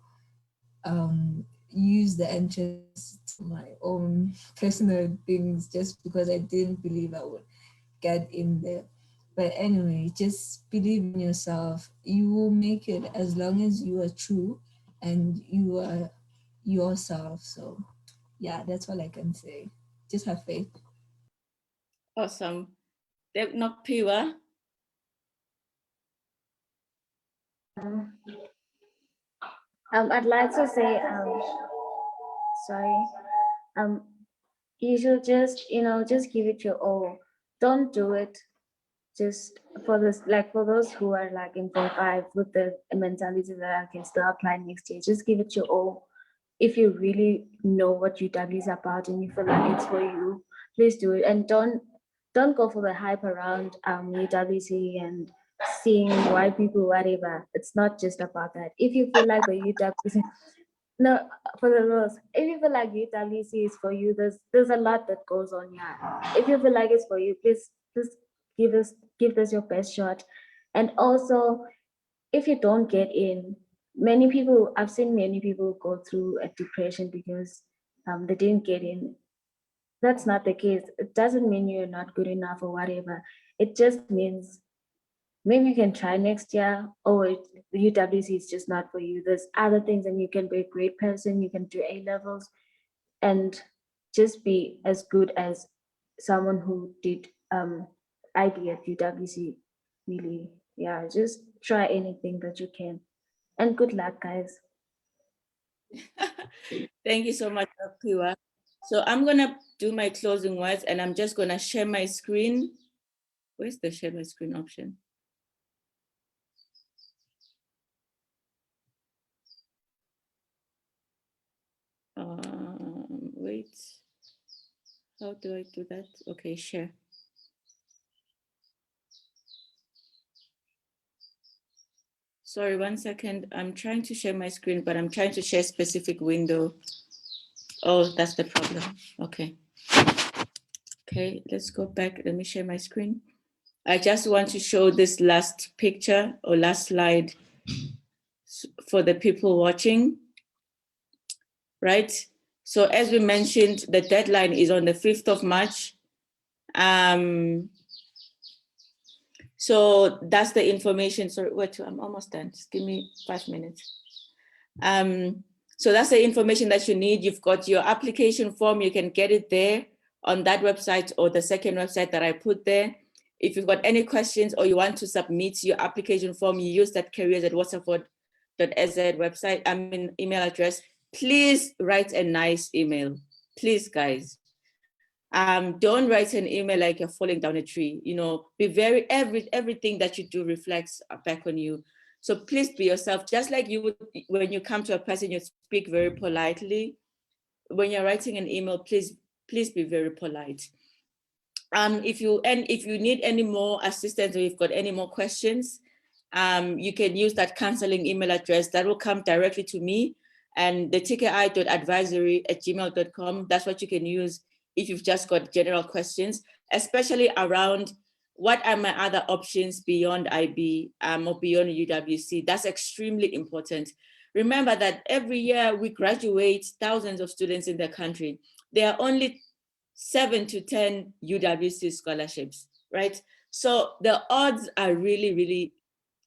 use the entrance to my own personal things just because I didn't believe I would get in there. But anyway, just believe in yourself. You will make it as long as you are true and you are yourself. So yeah, that's all I can say. Just have faith. Awesome. Nokpiwa. I'd like to say, sorry, you should just, just give it your all. Don't do it just for this, like for those who are like in Form 5 with the mentality that I can still apply next year. Just give it your all. If you really know what UW is about and you feel like it's for you, please do it. And don't go for the hype around UWC and seeing why people, whatever. It's not just about that. If you feel like the UWC, no, for the rules, if you feel like UWC is for you, there's a lot that goes on here. If you feel like it's for you, please give us your best shot. And also, if you don't get in, I've seen many people go through a depression because they didn't get in. That's not the case. It doesn't mean you're not good enough or whatever. It just means maybe you can try next year, or the UWC is just not for you. There's other things, and you can be a great person. You can do A levels and just be as good as someone who did IB at UWC. Really, yeah, just try anything that you can. And good luck, guys. Thank you so much, Nokpiwa. So I'm going to do my closing words, and I'm just going to share my screen. Where's the share my screen option? Wait, how do I do that? Okay, share. Sorry, 1 second. I'm trying to share my screen, but I'm trying to share a specific window. Oh, that's the problem. Okay. Okay, let's go back. Let me share my screen. I just want to show this last picture or last slide for the people watching, right? So as we mentioned, the deadline is on the 5th of March. So that's the information. Sorry, wait, I'm almost done. Just give me 5 minutes. So that's the information that you need. You've got your application form. You can get it there on that website or the second website that I put there. If you've got any questions or you want to submit your application form, you use that careers@waterford.sz website, email address. Please write a nice email. Please, guys. Don't write an email like you're falling down a tree. You know, be very, everything that you do reflects back on you. So please be yourself, just like you would when you come to a person, you speak very politely. When you're writing an email, please be very polite. If you need any more assistance or you've got any more questions, you can use that counseling email address that will come directly to me, and the tki.advisory@gmail.com. That's what you can use if you've just got general questions, especially around what are my other options beyond IB or beyond UWC. That's extremely important. Remember that every year we graduate thousands of students in the country. There are only 7 to 10 UWC scholarships, right? So the odds are really, really,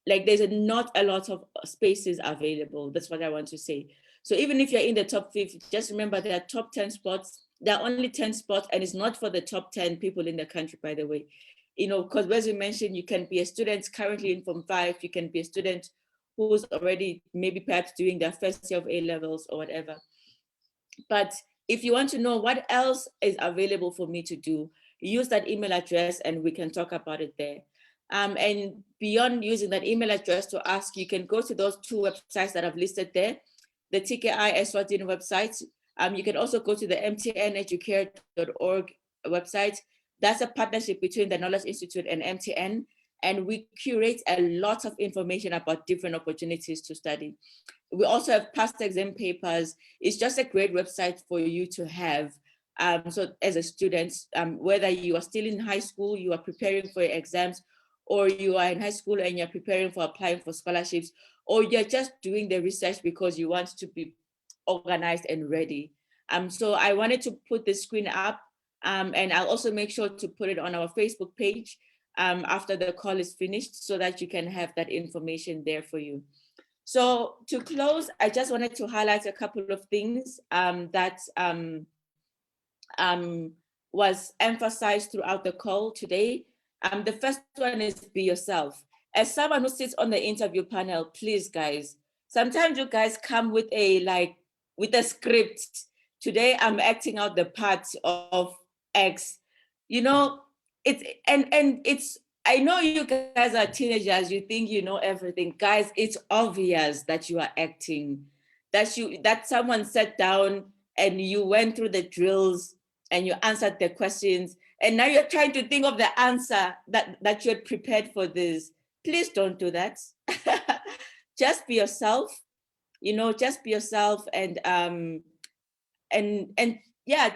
like there's not a lot of spaces available. That's what I want to say. So even if you're in the top 50, just remember there are top 10 spots. There are only 10 spots, and it's not for the top 10 people in the country, by the way. You know, because as you mentioned, you can be a student currently in Form 5, you can be a student who's already maybe perhaps doing their first year of A-levels or whatever. But if you want to know what else is available for me to do, use that email address and we can talk about it there. And beyond using that email address to ask, you can go to those 2 websites that I've listed there, the TKI Eswatini website. You can also go to the mtneducare.org website. That's a partnership between the Knowledge Institute and MTN. And we curate a lot of information about different opportunities to study. We also have past exam papers. It's just a great website for you to have. So as a student, whether you are still in high school, you are preparing for your exams, or you are in high school and you're preparing for applying for scholarships, or you're just doing the research because you want to be organized and ready. So I wanted to put the screen up, and I'll also make sure to put it on our Facebook page after the call is finished, so that you can have that information there for you. So to close, I just wanted to highlight a couple of things that was emphasized throughout the call today. The first one is be yourself. As someone who sits on the interview panel, please guys, sometimes you guys come with a script. Today I'm acting out the part of X. You know, it's I know you guys are teenagers, you think you know everything. Guys, it's obvious that you are acting, that someone sat down and you went through the drills and you answered the questions, and now you're trying to think of the answer that you had prepared for this. Please don't do that. Just be yourself, you know, just be yourself, and yeah,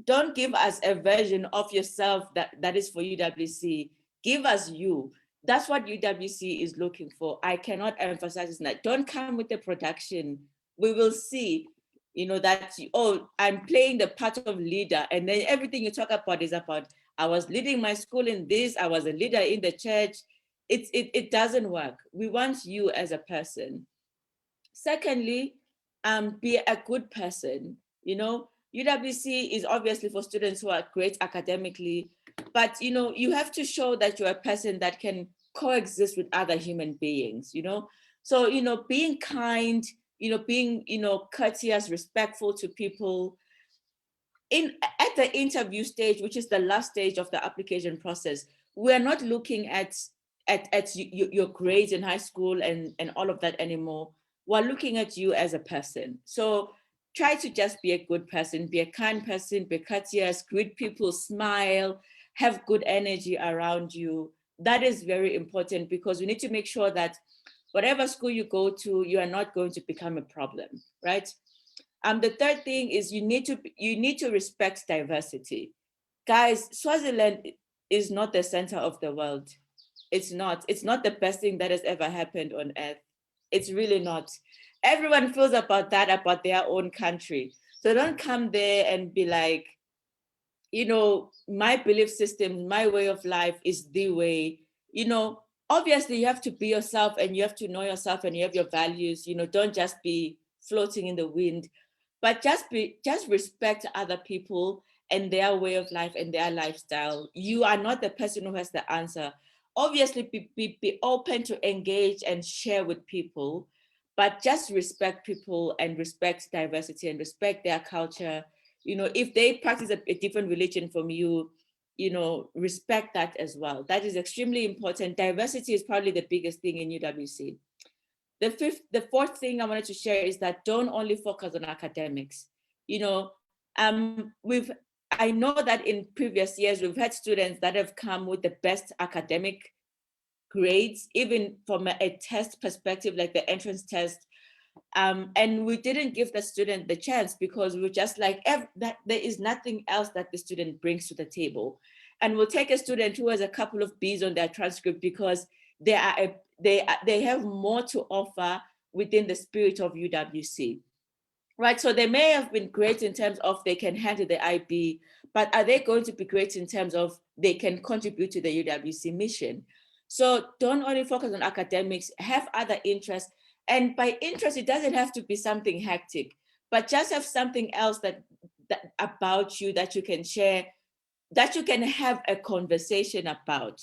don't give us a version of yourself that is for UWC. Give us you. That's what UWC is looking for. I cannot emphasize that. Don't come with the production. We will see, you know, that, oh, I'm playing the part of leader, and then everything you talk about is about, I was leading my school in this, I was a leader in the church. It doesn't work. We want you as a person. Secondly, be a good person. You know, UWC is obviously for students who are great academically, but you know, you have to show that you're a person that can coexist with other human beings, you know? So, you know, being kind, you know, being, you know, courteous, respectful to people. At the interview stage, which is the last stage of the application process, we're not looking at your grades in high school and all of that anymore. We're looking at you as a person. So try to just be a good person, be a kind person, be courteous, greet people, smile, have good energy around you. That is very important, because we need to make sure that whatever school you go to, you are not going to become a problem, right? The third thing is you need to respect diversity. Guys, Swaziland is not the center of the world. It's not the best thing that has ever happened on earth. It's really not. Everyone feels about their own country. So don't come there and be like, my belief system, my way of life is the way. Obviously you have to be yourself and you have to know yourself and you have your values. Don't just be floating in the wind, but just respect other people and their way of life and their lifestyle. You are not the person who has the answer. Obviously be open to engage and share with people, but just respect people and respect diversity and respect their culture. If they practice a different religion from you, respect that as well. That is extremely important. Diversity is probably the biggest thing in UWC. The fourth thing I wanted to share is that don't only focus on academics. I know that in previous years, we've had students that have come with the best academic grades, even from a test perspective, like the entrance test. And we didn't give the student the chance because we were just like, that there is nothing else that the student brings to the table. And we'll take a student who has a couple of B's on their transcript because they have more to offer within the spirit of UWC. Right, so they may have been great in terms of they can handle the IB, but are they going to be great in terms of they can contribute to the UWC mission? So don't only focus on academics, have other interests. And by interest, it doesn't have to be something hectic, but just have something else that about you that you can share, that you can have a conversation about.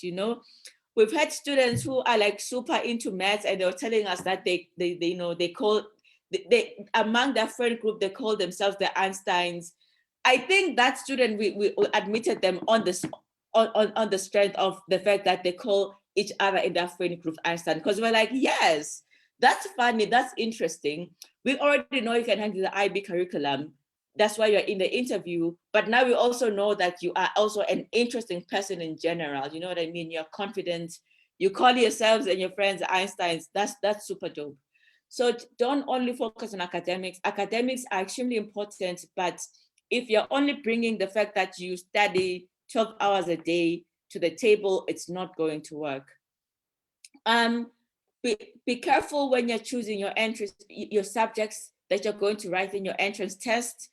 We've had students who are like super into maths and they were telling us that they among their friend group, they call themselves the Einsteins. I think that student, we admitted them on the strength of the fact that they call each other in their friend group Einstein, because we're like, yes, that's funny, that's interesting. We already know you can handle the IB curriculum. That's why you're in the interview. But now we also know that you are also an interesting person in general. You know what I mean? You're confident. You call yourselves and your friends Einsteins. That's super dope. So don't only focus on academics. Academics are extremely important, but if you're only bringing the fact that you study 12 hours a day to the table, it's not going to work. Be careful when you're choosing your subjects that you're going to write in your entrance test.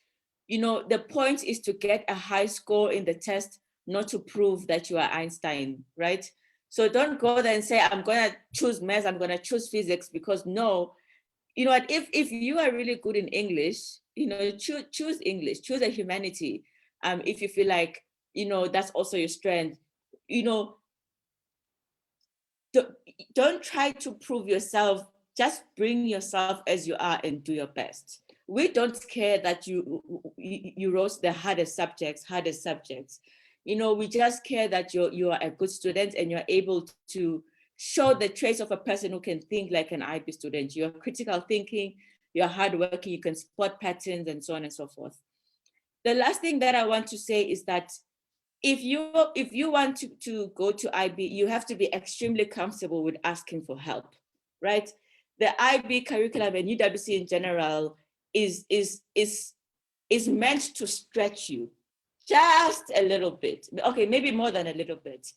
The point is to get a high score in the test, not to prove that you are Einstein, right? So don't go there and say, I'm going to choose math, I'm going to choose physics, because no, what, if you are really good in English, choose English, choose a humanity. If you feel like, that's also your strength. Don't try to prove yourself, just bring yourself as you are and do your best. We don't care that you wrote the hardest subjects. We just care that you are a good student and you're able to show the traits of a person who can think like an IB student. You're critical thinking, you're hardworking, you can spot patterns, and so on and so forth. The last thing that I want to say is that if you want to go to IB, you have to be extremely comfortable with asking for help, right? The IB curriculum and UWC in general is meant to stretch you just a little bit. Okay, maybe more than a little bit.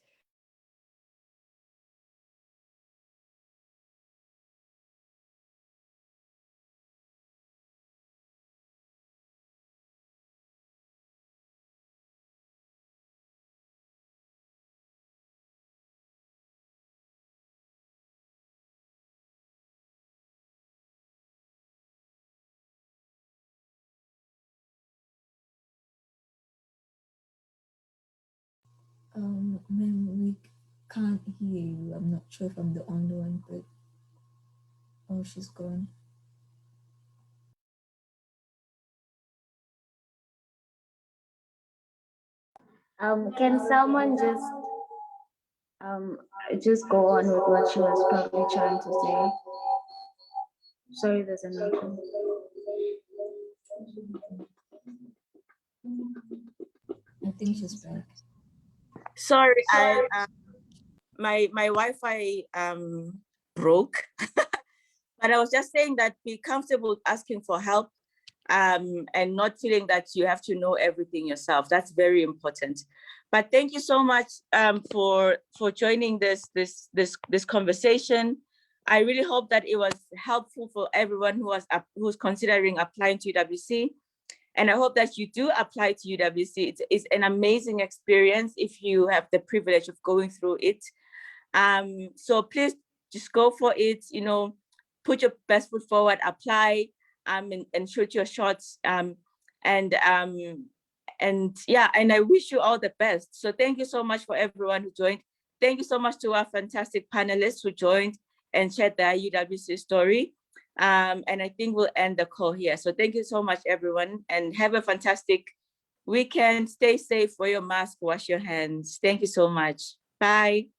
Ma'am, we can't hear you. I'm not sure if I'm the only one, but oh, she's gone. Can someone just go on with what she was probably trying to say? Sorry, there's a noise. I think she's back. Sorry, my Wi-Fi broke. But I was just saying that be comfortable asking for help, and not feeling that you have to know everything yourself. That's very important. But thank you so much for joining this conversation. I really hope that it was helpful for everyone who's considering applying to UWC. And I hope that you do apply to UWC. It's an amazing experience if you have the privilege of going through it. So please just go for it, put your best foot forward, apply, and shoot your shots. And I wish you all the best. So thank you so much for everyone who joined. Thank you so much to our fantastic panelists who joined and shared their UWC story. And I think we'll end the call here. So thank you so much, everyone, and have a fantastic weekend. Stay safe, wear your mask, wash your hands. Thank you so much. Bye.